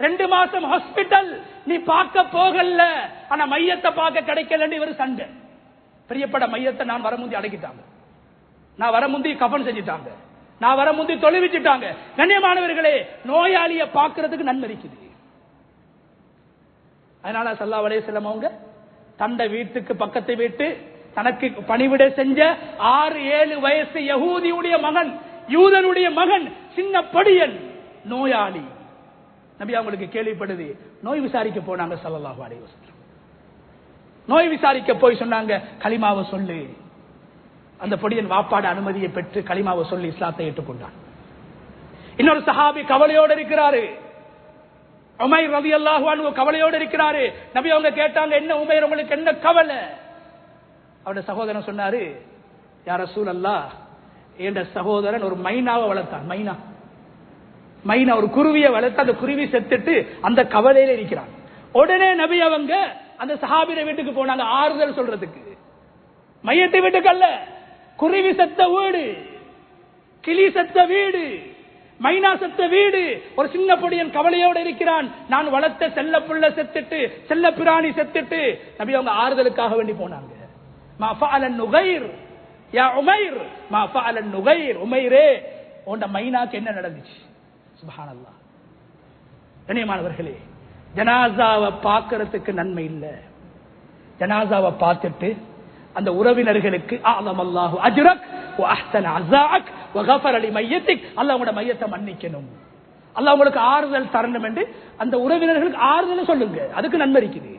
2 மாசம் ஹாஸ்பிட்டல். நீ பார்க்க போகல, ஆனா மையத்தை பார்க்க கிடைக்கலன்னு இவர் சண்டை. பிரியப்பட மையத்தை நான் வர முந்தி அடக்கிட்டாங்க, நான் வர முந்தி கஃன் செஞ்சுட்டாங்க, நான் வர முந்தி தொழுவிச்சுட்டாங்க. கண்ணியமானவர்களே, நோயாளியை பார்க்கறதுக்கு நன்மை இருக்குது. அதனால ஸல்லல்லாஹு அலைஹி வஸல்லம் அவங்க தன்னுடைய வீட்டுக்கு பக்கத்து வீட்டு தனக்கு பணிவிடை செஞ்ச 6-7 வயசு யஹூதியுடைய மகன், யூதனுடைய மகன், சின்ன படியன், நோயாளி. நபி அவங்களுக்கு கேள்விப்படுது, நோய் விசாரிக்க போனாங்க ஸல்லல்லாஹு அலைஹி வஸல்லம். நோய் விசாரிக்க போய் சொன்னாங்க, கலிமாவை சொல்லு. அந்த பொடியன் வாப்பாட அனுமதியை பெற்று கலிமாவை சொல்லி இஸ்லாத்தை ஏற்றுக்கொண்டான். இன்னொரு சஹாபி கவலையோடு இருக்கிறாரு, உமைர் ரலியல்லாஹு அன்ஹு கவலையோடு இருக்கிறாரு. நபி அவங்க கேட்டாங்க, என்ன உமைர், உங்களுக்கு என்ன கவலை? அவருடைய சகோதரன் சொன்னாரு, யா ரசூலல்லாஹ், என்ற சகோதரன் ஒரு மைனாவை வளர்த்தான். மைனா ஒரு குருவியை வளர்த்து, அந்த குருவி செத்துட்டு அந்த கவலையில இருக்கிறான். உடனே நபி அவங்க அந்த சஹாபிய வீட்டுக்கு போனாங்க ஆறுதல் சொல்றதுக்கு. மையத்தை வீட்டுக்கு அல்ல, குருவி செத்த வீடு, கிளி செத்த வீடு, மைனா செத்த வீடு. ஒரு சின்ன பொடியன் கவலையோடு இருக்கிறான், நான் வளர்த்த செல்ல புள்ள செத்துட்டு, செல்ல பிராணி செத்துட்டு. நபி அவங்க ஆறுதலுக்காக வேண்டி போனாங்க. மா ஃபஅலன் நுகைர் யா உமைர், மா ஃபஅலன் நுகைர், உமைரே உன்ட மைனாக்கு என்ன நடந்துச்சு? சுப்ஹானல்லாஹ். கண்ணியமானவர்களே, ஜனாசாவை பார்க்கறதுக்கு நன்மை இல்ல. ஜனாசாவை பார்த்துட்டு அந்த உறவினர்களுக்கு அஅலமல்லாஹு அஜ்ரக் வ அஹ்ஸன அஸாஅக் வ கஃபர லிமையத்திக், அல்லாஹ் உங்களுடைய மையத்தை மன்னிக்கணும், அல்லாஹ் உங்களுக்கு ஆறுதல் தரணும் என்று அந்த உறவினர்களுக்கு ஆறுதல் சொல்லுங்க. அதுக்கு நன்மை இருக்குது.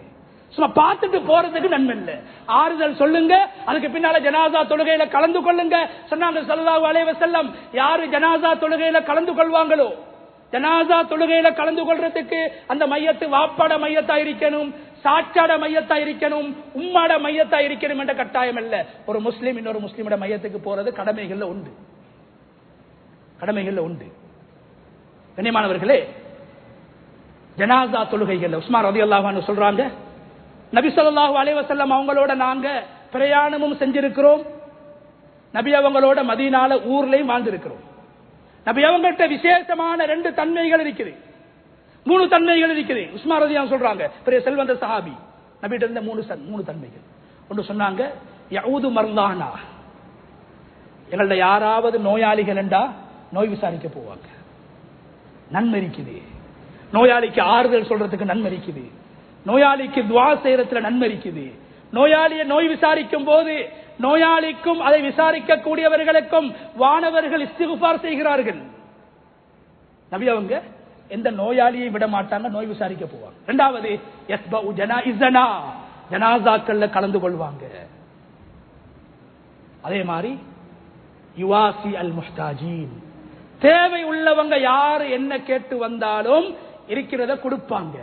சும்மா பார்த்துட்டு போறதுக்கு நன்மை இல்ல. ஆறுதல் சொல்லுங்க, அதுக்கு பின்னால ஜனாசா தொழுகையில கலந்து கொள்ளுங்க. சொன்னாங்க ஸல்லல்லாஹு அலைஹி வஸல்லம், யாரு ஜனாசா தொழுகையில கலந்து கொள்வாங்களோ, ஜனாசா தொழுகையில கலந்து கொள்றதுக்கு அந்த மையத்து வாப்பாட மையத்தா இருக்கணும், சாச்சாட மையத்தா இருக்கணும், உம்மாட மையத்தா இருக்கணும் என்ற கட்டாயம் அல்ல. ஒரு முஸ்லீம் இன்னொரு முஸ்லீமோட மையத்துக்கு போறது கடமைகள்ல உண்டு. கண்ணியமானவர்களே, ஜனாசா தொழுகைகள் உஸ்மான் ரலியல்லாஹு அன்ஹு சொல்றாங்க, நபி ஸல்லல்லாஹு அலைஹி வஸல்லம் அவங்களோட நாங்க பிரயாணமும் செஞ்சிருக்கிறோம், நபி அவங்களோட மதீனால ஊர்லயும் வாழ்ந்திருக்கிறோம். நபி அவங்கள்ட்ட விசேஷமான 2 தன்மைகள் இருக்குது, 3 தன்மைகள் இருக்குது. உஸ்மான் ரலியல்லாஹு சொல்றாங்க, பெரிய செல்வந்த சஹாபி, நபிட்ட இருந்த 3 தன்மைகள். ஒன்று சொன்னாங்க, யஊது மர்லானா, எங்கள்ட்ட யாராவது நோயாளிகள் என்றா நோய் விசாரிக்க போவாங்க, நன்மை இருக்குது. நோயாளிக்கு ஆறுதல் சொல்றதுக்கு நன்மை இருக்குது, நோயாளிக்கு துஆ செய்யறதுல நன்மை இருக்குது. நோயாளியை நோய் விசாரிக்கும் போது நோயாளிக்கும் அதை விசாரிக்க கூடியவர்களுக்கும் வானவர்கள் இஸ்திக்ஃபார் செய்கிறார்கள். நபி அவங்க எந்த நோயாளியை விட மாட்டாங்க, நோய் விசாரிக்க போவாங்க. இரண்டாவது, யஸ்பஉ ஜனாயிஸனா, ஜனாசாக்கள்ல கலந்து கொள்வாங்க. அதே மாதிரி யுவாசி அல் முஹ்தாஜீன், தேவை உள்ளவங்க யாரு என்ன கேட்டு வந்தாலும் இருக்கிறத கொடுப்பாங்க.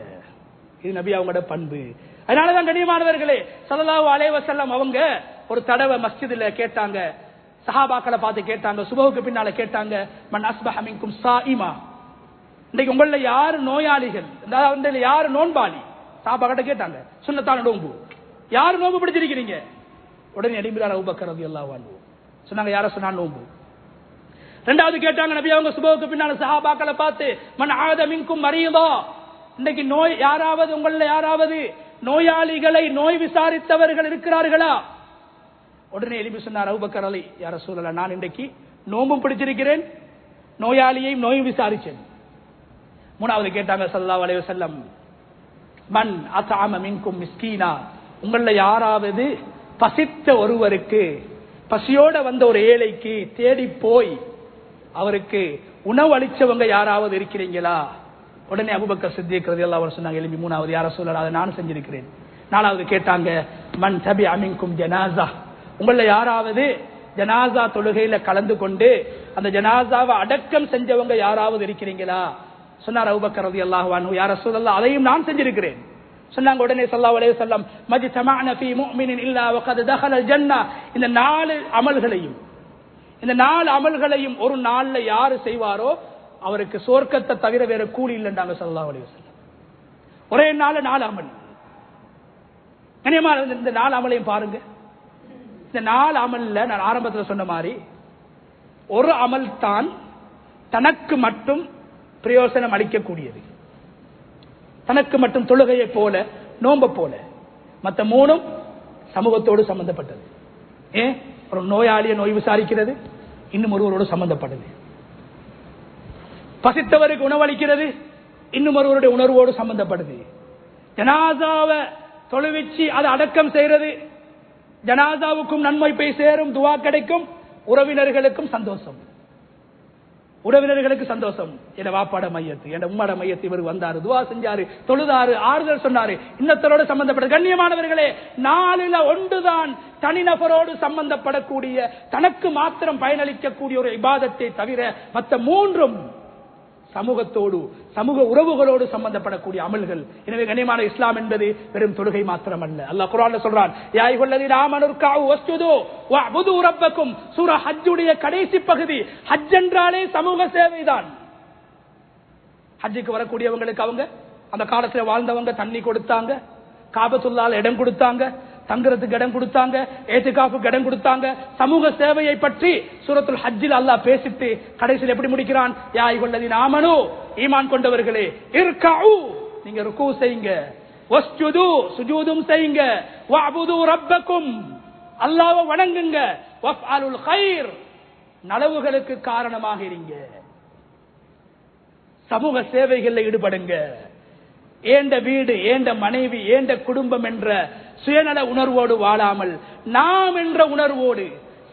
இது நபி அவங்களோட பண்பு. அதனாலதான் கண்ணியமானவர்களே, ஸல்லல்லாஹு அலைஹி வஸல்லம் அவங்க ஒரு தடவை மஸ்ஜிதுல கேட்டாங்க, சஹாபாக்களை பார்த்து கேட்டாங்க, சுபஹுக்கு பின்னால கேட்டாங்க, மன் அஸ்பஹ மின்கும் ஸாயிமா, இன்னைக்கு உங்கள யாரு நோயாளிகள், அதாவது யாரு நோன்பாளி? சஹாபாக்கிட்ட கேட்டாங்க, சுன்னத்தான நோன்பு யாரு நோன்பு பிடிச்சிருக்கிறீங்க? உடனே எலிமிரார் அபூபக்கர் ரலியல்லாஹு அன்ஹு சொன்னாங்க, யார சொன்னா நோன்பு. ரெண்டாவது கேட்டாங்க நபி அவங்க சுபஹுக்கு பின்னால சஹாபாக்களை பார்த்து, மன் ஆத மின்கும் மரீதா, இன்னைக்கு நோய் யாராவது உங்கள யாராவது நோயாளிகளை நோய் விசாரித்தவர்கள் இருக்கிறார்களா? உடனே எழுப்பி சொன்னார் அபூபக்கர் அலி, யா ரசூலல்லாஹ், நான் இன்றைக்கு நோம்பும் பிடிச்சிருக்கிறேன், நோயாளியையும் நோயும் விசாரிச்சேன். மூணாவது கேட்டாங்க ஸல்லல்லாஹு அலைஹி வஸல்லம், மன் அத்அம மின்கும் மிஸ்கீனா, உங்கள யாராவது பசித்த ஒருவருக்கு, பசியோட வந்த ஒரு ஏழைக்கு தேடி போய் அவருக்கு உணவு அளிச்சவங்க யாராவது இருக்கிறீங்களா? உடனே அபூபக்கர் சித்திக் ரலியல்லாஹு அன்ஹு சொன்னாங்க, எழுப்பி மூணாவது யார சொல்லலாம், அதை நான் செஞ்சிருக்கிறேன். நாலாவது கேட்டாங்க, மன் தபிஅ மின்கும் ஜனாஸா, உங்கள யாராவது ஜனாஸா தொழுகையில கலந்து கொண்டு அந்த ஜனாஸாவை அடக்கம் செஞ்சவங்க யாராவது இருக்கிறீங்களா? சொன்னார் அபூபக்கர் ரலியல்லாஹு அன்ஹு, யா ரசூலல்லாஹ், அதையும் நான் செஞ்சிருக்கிறேன். சொன்னாங்க உடனே ஸல்லல்லாஹு அலைஹி வஸல்லம், மஜ்தமஅனா ஃபீ முஃமினின் இல்லா வகத் தഖலல் ஜன்னah, இந்த நாலு அமல்களையும் ஒரு நாள்ல யாரு செய்வாரோ அவருக்கு சொர்க்கத்தை தவிர வேற கூலி இல்லைன்றாங்க ஸல்லல்லாஹு அலைஹி வஸல்லம். ஒரே நாள் 4 அமல். கனியமான இந்த 4 அமலையும் பாருங்க. இந்த 4 அமல்ல நான் ஆரம்பத்தில் சொன்ன மாதிரி ஒரு அமல் தான் தனக்கு மட்டும் பிரயோசனம் அளிக்கக்கூடியது, தனக்கு மட்டும் தொழுகையை போல நோம்ப போல. மற்ற 3ம் சமூகத்தோடு சம்பந்தப்பட்டது. ஏன்? ஒரு நோயாளியை நோய் விசாரிக்கிறது, இன்னும் ஒருவரோடு சம்பந்தப்பட்டது. பசித்தவருக்கு உணவளிக்கிறது, இன்னும் ஒருவருடைய உணர்வோடு சம்பந்தப்படுது. ஜனாசாவை தொழுவிச்சு அதை அடக்கம் செய்யறது, ஜனாசாவுக்கும் நன்மை போய் சேரும், துவா கிடைக்கும், உறவினர்களுக்கும் சந்தோஷம். உறவினர்களுக்கு சந்தோஷம். என் வாப்பாட மையத்து, என் உம்மாட மையத்து, இவர் வந்தாரு, துவா செஞ்சாரு, தொழுதாரு, ஆறுதல் சொன்னாரு, இன்னத்தரோடு சம்பந்தப்பட்ட. கண்ணியமானவர்களே, 4ல் 1 தான் தனிநபரோடு சம்பந்தப்படக்கூடிய, தனக்கு மாத்திரம் பயனளிக்கக்கூடிய ஒரு இபாதத்தை தவிர மற்ற 3ம் சமூகத்தோடு, சமூக உறவுகளோடு சம்பந்தப்படக்கூடிய அமல்கள். எனவே கண்ணியமான இஸ்லாம் என்பது வெறும் தொழுகை மாத்திரம் அல்ல. அல்லாஹ் குர்ஆன்ல சொல்றான், யா அய்யுஹல்லதீன ஆமனு ர்கஉ வஸ்ஜுது வஅபுது ரப்பக்கும். சூரா ஹஜ்ஜுடைய கடைசி பகுதி. ஹஜ் என்றாலே சமூக சேவைதான். ஹஜ்ஜுக்கு வரக்கூடியவங்களுக்கு அவங்க அந்த காலத்துல வாழ்ந்தவங்க தண்ணி கொடுத்தாங்க, காபத்துல்லாஹ்ல இடம் கொடுத்தாங்க, தங்குறதுக்கு இடம் கொடுத்தாங்க, ஏத்திகாஃபுக்கு இடம் கொடுத்தாங்க. சமூக சேவையை பற்றி சூரத்துல் ஹஜ்ஜில் அல்லாஹ் பேசிட்டு கடைசியில் எப்படி முடிக்கிறான்? யா அய்யுஹல்லதீன ஆமனு, ஈமான் கொண்டவர்களே, இர்கஉ, நீங்க ருக்கு செய்யுங்க, வஸ்ஜுது, சுஜூதும் செய்யுங்க, வஅபுது ரப்பக்கும், அல்லாஹ்வை வணங்குங்க, வஃஅலுல் கைர், நலவுகளுக்கு காரணமாக இருங்க, சமூக சேவைகளில் ஈடுபடுங்க. ஏண்ட வீடு, ஏண்ட மனைவி, ஏண்ட குடும்பம் என்ற சுயநல உணர்வோடு வாழாமல் நாம் என்ற உணர்வோடு,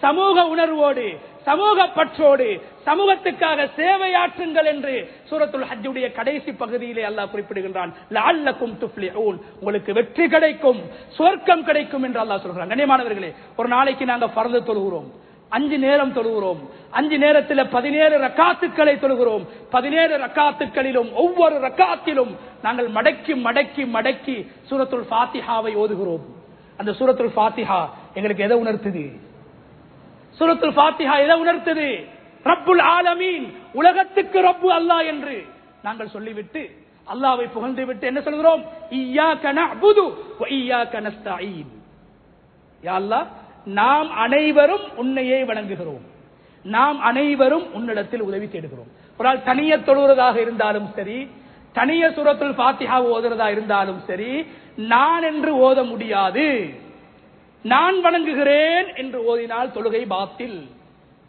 சமூக உணர்வோடு, சமூக பற்றோடு சமூகத்துக்காக சேவையாற்றுங்கள் என்று சூரத்துல் ஹஜ்ஜுடைய கடைசி பகுதியிலே அல்லாஹ் குறிப்பிடுகின்றான். லஅல்லக்கும் துஃப்லிஹூன், உங்களுக்கு வெற்றி கிடைக்கும், சொர்க்கம் கிடைக்கும் என்று அல்லாஹ் சொல்றான். கண்ணியமானவர்களே, ஒரு நாளைக்கு நாங்க ஃபர்து தொழுகிறோம், 5 நேரம் தொழுகிறோம். 5 நேரத்தில் 17 ரக்காத்துக்களை தொழுகிறோம். 17 ரக்காத்துக்களிலும் ஒவ்வொரு ரக்காத்திலும் நாங்கள் மடக்கி மடக்கி மடக்கி சூரத்துல் ஃபாத்திஹாவை ஓதுகிறோம். அந்த சூரத்துல் ஃபாத்திஹா எங்களுக்கு எதை உணர்த்துது? சூரத்துல் ஃபாத்திஹா எதை உணர்த்துது? ரப்புல் ஆலமீன், உலகத்துக்கு ரப்பு அல்லாஹ் என்று நாங்கள் சொல்லிவிட்டு அல்லாஹ்வை புகழ்ந்து விட்டு என்ன சொல்கிறோம்? இய்யாக நஅ்புது வ இய்யாக நஸ்தஈன். யா அல்லாஹ், நாம் அனைவரும் உன்னையே வணங்குகிறோம், நாம் அனைவரும் உன்னிடத்தில் உதவி தேடுகிறோம். ஒரு ஆள் தனிய தொழுகிறதாக இருந்தாலும் சரி, தனிய சூரத்துல் ஃபாத்திஹா ஓதுறதா இருந்தாலும் சரி, நான் என்று ஓத முடியாது. நான் வணங்குகிறேன் என்று ஓதினால் தொழுகை பாத்தில்.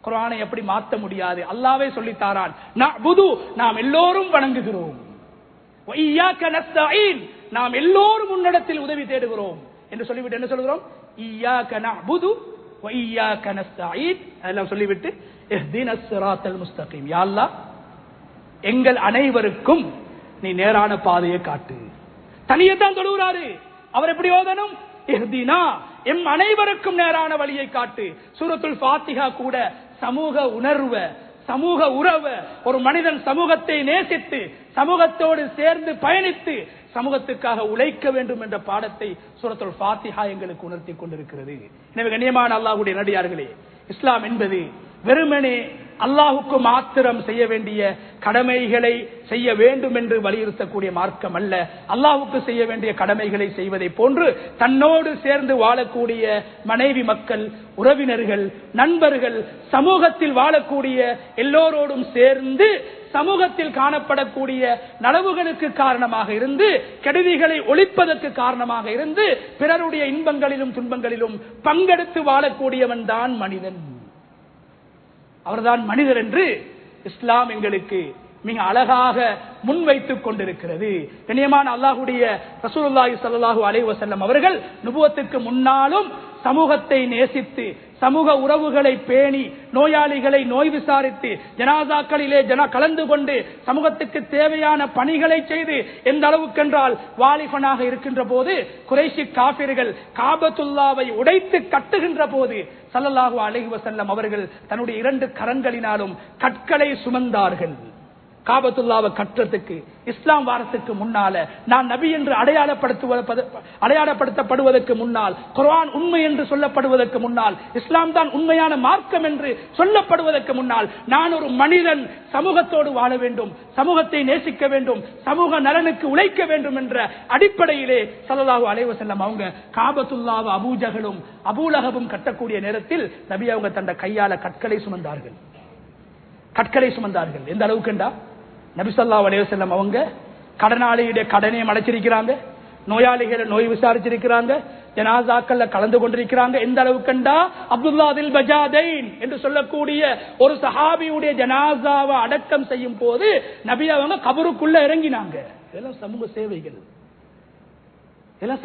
குர்ஆனை எப்படி மாற்ற முடியாது? அல்லாஹ்வே சொல்லித்தாரான், நஅ்புது, நாம் எல்லோரும் வணங்குகிறோம், வ இய்யாக நஸ்தஈன், நாம் எல்லோரும் உன்னிடத்தில் உதவி தேடுகிறோம் என்று சொல்லிவிட்டு என்ன சொல்கிறோம்? இய்யாக நஅ்புது வ இய்யாக நஸ்தஈன். அதெல்லாம் சொல்லிவிட்டு இஹ்தினஸ் ஸிராத்தல் முஸ்தகீம், யா அல்லாஹ், எங்கள் அனைவருக்கும் நீ நேரான பாதையை காட்டு. தனியத்தான் தொழுகிறாரு, அவர் எப்படி ஓதணும்? இஹ்தினா, எம் அனைவருக்கும் நேரான வழியை காட்டு. சூரத்துல் ஃபாத்திஹா கூட சமூக உணர்வு, சமூக உறவு, ஒரு மனிதன் சமூகத்தை நேசித்து சமூகத்தோடு சேர்ந்து பயணித்து சமூகத்துக்காக உழைக்க வேண்டும் என்ற பாடத்தை சூரத்துல் ஃபாத்திஹா எங்களுக்கு உணர்த்தி கொண்டிருக்கிறது. எனவே கண்ணியமான அல்லாஹ்வுடைய நடிகார்களே, இஸ்லாம் என்பது வெறுமனே அல்லாஹுக்கு மாத்திரம் செய்ய வேண்டிய கடமைகளை செய்ய வேண்டும் என்று வலியுறுத்தக்கூடிய மார்க்கம் அல்ல. அல்லாஹுக்கு செய்ய வேண்டிய கடமைகளை செய்வதை போன்று தன்னோடு சேர்ந்து வாழக்கூடிய மனைவி மக்கள், உறவினர்கள், நண்பர்கள், சமூகத்தில் வாழக்கூடிய எல்லோரோடும் சேர்ந்து சமூகத்தில் காணப்படக்கூடிய நலவுகளுக்கு காரணமாக இருந்து, கெடுதிகளை ஒழிப்பதற்கு காரணமாக இருந்து, பிறருடைய இன்பங்களிலும் துன்பங்களிலும் பங்கெடுத்து வாழக்கூடியவன் தான் மனிதன். அவர்தான் மனிதர் என்று இஸ்லாம் எங்களுக்கு மிக அழகாக முன்வைத்துக் கொண்டிருக்கிறது. கண்ணியமான அல்லாஹ்வுடைய ரசூலுல்லாஹி ஸல்லல்லாஹு அலைஹி வஸல்லம் அவர்கள் நுபுவத்துக்கு முன்னாலும் சமூகத்தை நேசித்து சமூக உறவுகளை பேணி நோயாளிகளை நோய் விசாரித்து ஜனாசாக்களிலே கலந்து கொண்டு சமூகத்துக்கு தேவையான பணிகளை செய்து எந்த அளவுக்கென்றால் வாலிபனாக இருக்கின்ற போது குறைஷி காபிர்கள் காபத்துல்லாவை உடைத்து கட்டுகின்ற போது ஸல்லல்லாஹு அலைஹி வஸல்லம் அவர்கள் தன்னுடைய 2 கரங்களினாலும் கற்களை சுமந்தார்கள். காபத்துல்லாவை கற்றத்துக்கு இஸ்லாம் வாரத்துக்கு முன்னால நான் நபி என்று அடையாளப்படுத்தப்படுவதற்கு முன்னால், குர்ஆன் உண்மை என்று சொல்லப்படுவதற்கு முன்னால், இஸ்லாம் தான் உண்மையான மார்க்கம் என்று சொல்லப்படுவதற்கு முன்னால் நான் ஒரு மனிதன் சமூகத்தோடு வாழ வேண்டும், சமூகத்தை நேசிக்க வேண்டும், சமூக நலனுக்கு உழைக்க வேண்டும் என்ற அடிப்படையிலே ஸல்லல்லாஹு அலைஹி வஸல்லம் அவங்க காபத்துல்லாவை அபூஜஹலும் அபூலஹபும் கட்டக்கூடிய நேரத்தில் நபி அவங்க தந்த கையால கற்களை சுமந்தார்கள். எந்த அளவுக்குண்டா நபி ஸல்லல்லாஹு அலைஹி வஸல்லம் அவங்க கடனாளியுடைய கடனை அடைச்சிருக்கிறாங்க, நோயாளிகளை நோய் விசாரிச்சிருக்கிறாங்க, ஜனாசாக்கள்ல கலந்து கொண்டிருக்கிறாங்க. எந்த அளவுக்குண்டா அப்துல்லாஹில் பஜாதைன் என்று சொல்லக்கூடிய ஒரு சஹாபியுடைய ஜனாசாவை அடக்கம் செய்யும் போது நபி அவங்க கபருக்குள்ள இறங்கினாங்க. இதெல்லாம்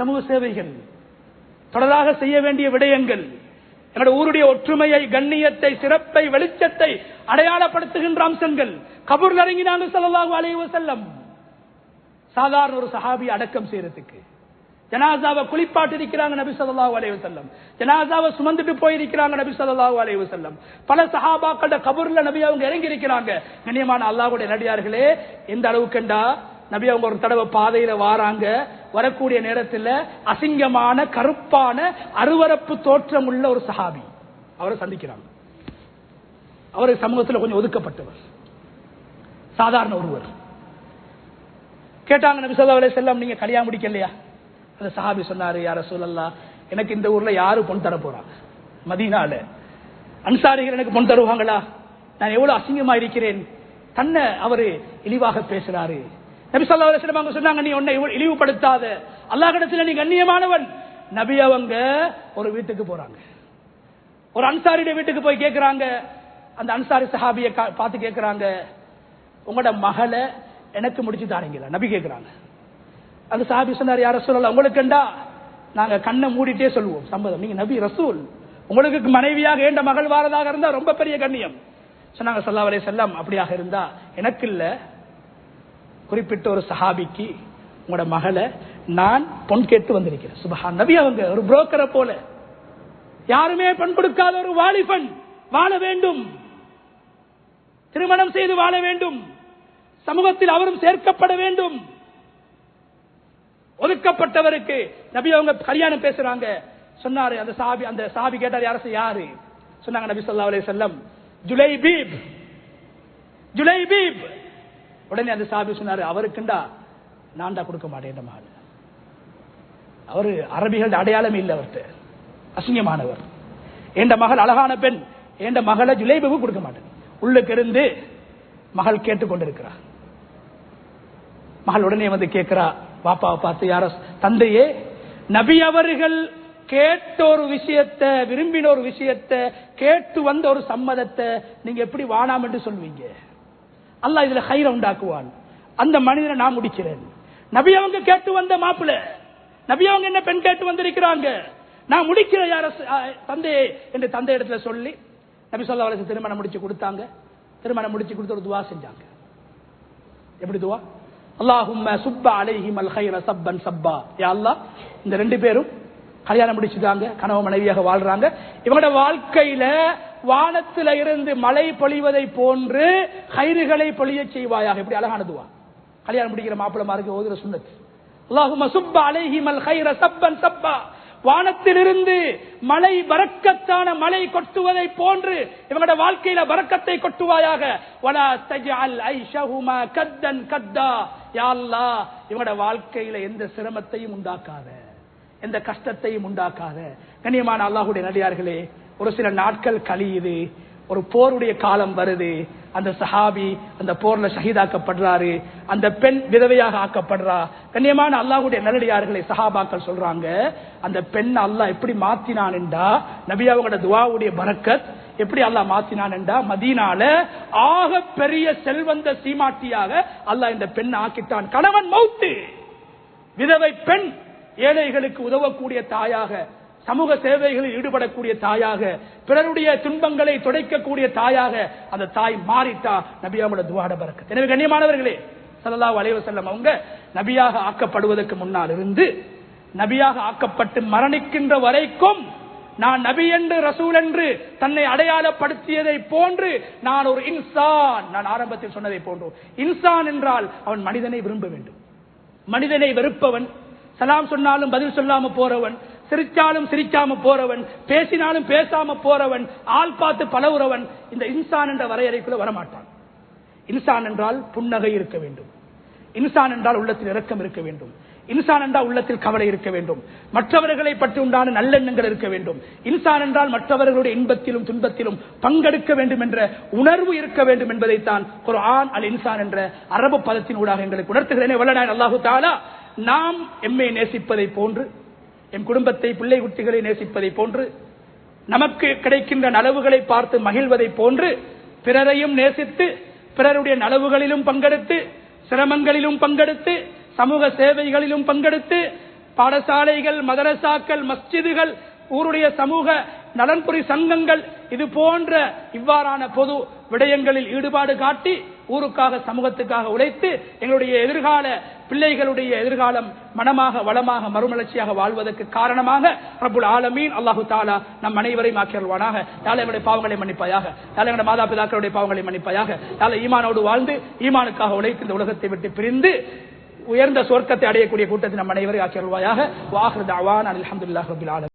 சமூக சேவைகள் தொடராக செய்ய வேண்டிய விடயங்கள். எங்களுடைய ஊருடைய ஒற்றுமையை, கண்ணியத்தை, சிறப்பை, வெளிச்சத்தை அடையாளப்படுத்துகின்ற அம்சங்கள். கபூர்ல இறங்கினாங்க ஸல்லல்லாஹு அலைஹி வஸல்லம். சாதாரண ஒரு சஹாபி அடக்கம் செய்யறதுக்கு ஜனாசாவை குளிப்பாட்டி இருக்கிறாங்க நபி ஸல்லல்லாஹு அலைஹி வஸல்லம். ஜனாசாவை சுமந்துட்டு போயிருக்கிறாங்க நபி ஸல்லல்லாஹு அலைஹி வஸல்லம். பல சஹாபாக்களோட கபூர்ல நபி அவங்க இறங்கி இருக்கிறாங்க. கண்ணியமான அல்லாஹ்வுடைய நடிகார்களே, எந்த அளவுக்குண்டா நபி அவங்க ஒரு தடவை பாதையில வாராங்க. வரக்கூடிய நேரத்தில் அசிங்கமான கருப்பான அருவரப்பு தோற்றம் உள்ள ஒரு சஹாபி அவரை சந்திக்கிறாங்க. அவர் சமூகத்தில் கொஞ்சம் ஒதுக்கப்பட்டவர், சாதாரண ஒருவர். கேட்டாங்க நபி ஸல்லல்லாஹு அலைஹி வஸல்லம், நீங்க கல்யாணம் முடிக்கலையா? அந்த சஹாபி சொன்னாரு, யா ரசூலல்லாஹ், எனக்கு இந்த ஊர்ல யாரு பொன் தர போறாங்க? மதீனால அன்சாரிகள் எனக்கு பொன் தருவாங்களா? நான் எவ்வளவு அசிங்கமா இருக்கிறேன். தன்னை அவரு இழிவாக பேசுறாரு. நபி ஸல்லல்லாஹு அலைஹி வஸல்லம் அவங்க சொன்னாங்க, நீ உன்னை இழிவுபடுத்தாத, அல்லாஹ்விடத்தில் நீ கண்ணியமானவன். நபி அவங்க ஒரு வீட்டுக்கு போறாங்க. ஒரு அன்சாரியுடைய வீட்டுக்கு போய் கேட்கிறாங்க. அந்த அன்சாரி சஹாபியை பார்த்து கேட்கிறாங்க, உங்களோட மகளை எனக்கு முடிச்சு தாரீங்களா? நபி கேட்கிறாங்க. அந்த சஹாபி சொன்னார், யா ரசூலல்லாஹ், உங்களுக்குண்டா நாங்க கண்ணை மூடிட்டே சொல்லுவோம் சம்மதம், நீங்க நபி ரசூல், உங்களுக்கு மனைவியாக ஏண்ட மகள் வாரதாக இருந்தா ரொம்ப பெரிய கண்ணியம். சொன்னாங்க ஸல்லல்லாஹு அலைஹி வஸல்லம், அப்படியாக இருந்தா எனக்கு இல்ல, குறிப்பிட்ட ஒரு சஹாபிக்கு உங்களோட மகளை நான் பொன் கேட்டு வந்திருக்கிறேன். சுப்ஹான். நபி அவங்க ஒரு புரோக்கரை போல, யாருமே பெண் கொடுக்காத ஒரு வாலிபன் வாழ வேண்டும், திருமணம் செய்து வாழ வேண்டும், சமூகத்தில் அவரும் சேர்க்கப்பட வேண்டும். ஒதுக்கப்பட்டவருக்கு நபி அவங்க கல்யாணம் பேசுறாங்க. சொன்னாரு அந்த சஹாபி கேட்டார், யாரு? சொன்னாங்க நபி ஸல்லல்லாஹு அலைஹி வஸல்லம், ஜுலைபீப். உடனே அந்த சஹாபி சொன்னாரு, அவருக்குண்டா நான் தான் கொடுக்க மாட்டேன் மகள். அவரு அரபிகள் அடையாளம் இல்லை, அவர்கிட்ட அசிங்கமானவர். என்ற மகள் அழகான பெண், என்ற மகளை ஜுலைபீபு கொடுக்க மாட்டேன். உள்ளுக்கு இருந்து மகள் கேட்டுக்கொண்டிருக்கிறார். மகள் உடனே வந்து கேட்கிறா, பாப்பாவை பார்த்து, யார தந்தையே, நபி அவர்கள் கேட்ட ஒரு விஷயத்தை, விரும்பின ஒரு விஷயத்தை, கேட்டு வந்த ஒரு சம்மதத்தை நீங்க எப்படி வானாம் என்று சொல்வீங்க? அல்லாஹ் இதுல ஹைர உண்டாக்குவான். அந்த மனிதனை நான் முடிக்கிறேன். நபி அவங்க கேட்டு வந்த மாப்பிள்ள, நபி அவங்க என்ன பெண் கேட்டு வந்திருக்கிறாங்க, நான் முடிக்கிறேன் யார தந்தையே என்று தந்தை இடத்துல சொல்லி நபி ஸல்லல்லாஹு அலைஹி வஸல்லம் திருமணம் முடிச்சு கொடுத்தாங்க. திருமணம் முடிச்சு கொடுத்து ஒரு துவா செஞ்சாங்க. எப்படி துவா? அல்லாஹும்ம சுப்ப அலைஹிமல் கைர சப்பன் சப்பா. யா அல்லாஹ், இந்த 2 பேரும் கல்யாணம் முடிச்சுட்டாங்க, கணவன் மனைவியாக வாழ்றாங்க. இவங்களோட வாழ்க்கையில வானத்தில இருந்து மழை பொழிவதை போன்று கைறுகளை பொழிய செய்வாயாக. இப்படி அழகான துவா. கல்யாணம் முடிக்கிற மாப்பிள்ளமாருக்கு ஓதுற சுன்னத். அல்லாஹும்ம சுப்ப அலைஹிமல் கைர சப்பன் சப்பா. வானத்திலிருந்து மழை, பரக்கத்தான மழை கொட்டுவதை போன்று இவங்களோட வாழ்க்கையில பரக்கத்தை கொட்டுவாயாக. வலா தஜஅல் ஐஷஹுமா கத்தன் கத்தா. யா அல்லாஹ், இவங்களோட வாழ்க்கையில எந்த சிரமத்தையும் உண்டாக்காத, எந்த கஷ்டத்தையும் உண்டாக்காத. கண்ணியமான அல்லாஹ்வுடைய நடிகார்களே, ஒரு சில நாட்கள் கழியுது, ஒரு போருடைய காலம் வருது. அந்த சஹாபி அந்த போர்ல ஷஹீதாக்கப்படுறாரு, அந்த பெண் விதவையாக ஆக்கப்படுறா. கண்ணியமான அல்லாஹ்வுடைய நல்லடியார்களை சஹாபாக்கள் சொல்றாங்க, அந்த பெண் அல்லாஹ் எப்படி மாத்தினான் என்றா, நபி அவங்களோட துஆவுடைய பரக்கத் எப்படி அல்லாஹ் மாத்தினான் என்றா, மதீனால ஆக பெரிய செல்வந்த சீமாட்டியாக அல்லாஹ் இந்த பெண் ஆக்கிட்டான். கணவன் மௌத்து, விதவை பெண், ஏழைகளுக்கு உதவக்கூடிய தாயாக, சமூக சேவைகளில் ஈடுபடக்கூடிய தாயாக, பிறருடைய துன்பங்களை துடைக்கக்கூடிய தாயாக அந்த தாய் மாறிட்டா. நபியாவோட துஆட பரக்கத். எனவே கண்ணியமானவர்களே, ஸல்லல்லாஹு அலைஹி வஸல்லம் அவங்க நபியாக ஆக்கப்படுவதற்கு முன்னால் இருந்து நபியாக ஆக்கப்பட்டு மரணிக்கின்ற வரைக்கும் நான் நபி என்று ரசூல் என்று தன்னை அடையாளப்படுத்தியதை போன்று நான் ஒரு இன்சான், நான் ஆரம்பத்தில் சொன்னதை போன்று, இன்சான் என்றால் அவன் மனிதனை விரும்ப வேண்டும். மனிதனை வெறுப்பவன், சலாம் சொன்னாலும் பதில் சொல்லாம போறவன், சிரிச்சாலும் சிரிக்காம போறவன், பேசினாலும் பேசாம போறவன், ஆள் பார்த்து பழகுறவன், இந்த இன்சான் என்ற வரையறைக்குள்ள வரமாட்டான். இன்சான் என்றால் புன்னகை இருக்க வேண்டும். இன்சான் என்றால் உள்ளத்தில் இரக்கம் இருக்க வேண்டும். இன்சான் என்றால் உள்ளத்தில் கவலை இருக்க வேண்டும். மற்றவர்களை பற்றி உண்டான நல்லெண்ணங்கள் இருக்க வேண்டும். இன்சான் என்றால் மற்றவர்களுடைய இன்பத்திலும் துன்பத்திலும் பங்கெடுக்க வேண்டும் என்ற உணர்வு இருக்க வேண்டும் என்பதைத்தான் குர்ஆன் அல் இன்சான் என்ற அரபு பதத்தின் ஊடாக எங்களுக்கு உணர்த்துகிறேன். வல்லநாயன் அல்லாஹு தஆலா நாம் எம்மை நேசிப்பதை போன்று, என் குடும்பத்தை பிள்ளை குட்டிகளை நேசிப்பதை போன்று, நமக்கு கிடைக்கின்ற நலவுகளை பார்த்து மகிழ்வதை போன்று பிறரையும் நேசித்து, பிறருடைய நலவுகளிலும் பங்கெடுத்து, சிரமங்களிலும் பங்கெடுத்து, சமூக சேவைகளிலும் பங்கெடுத்து, பாடசாலைகள், மதரசாக்கள், மஸ்ஜிதுகள், ஊருடைய சமூக நலன்புரி சங்கங்கள், இது போன்ற இவ்வாறான பொது விடயங்களில் ஈடுபாடு காட்டி ஊருக்காக, சமூகத்துக்காக உழைத்து எங்களுடைய எதிர்கால பிள்ளைகளுடைய எதிர்காலம் மனமாக, வளமாக, மறுமலர்ச்சியாக வாழ்வதற்கு காரணமாக ரப்புல் ஆலமீன் அல்லாஹு தஆலா நம் அனைவரையும் ஆக்கியருள்வானாக. யாழ் எங்களுடைய பாவங்களை மன்னிப்பாயாக, யாழ் எங்களுடைய மாதா பிதாக்களுடைய பாவங்களை மன்னிப்பாயாக, யாழ் ஈமானோடு வாழ்ந்து ஈமானுக்காக உழைத்து இந்த உலகத்தை விட்டு பிரிந்து உயர்ந்த சொர்க்கத்தை அடையக்கூடிய கூட்டத்தை நம் அனைவரை ஆக்கியருள்வாயாக. வாஹிரு தஅவானா அல்ஹம்துலில்லாஹி ரப்பில் ஆலமீன்.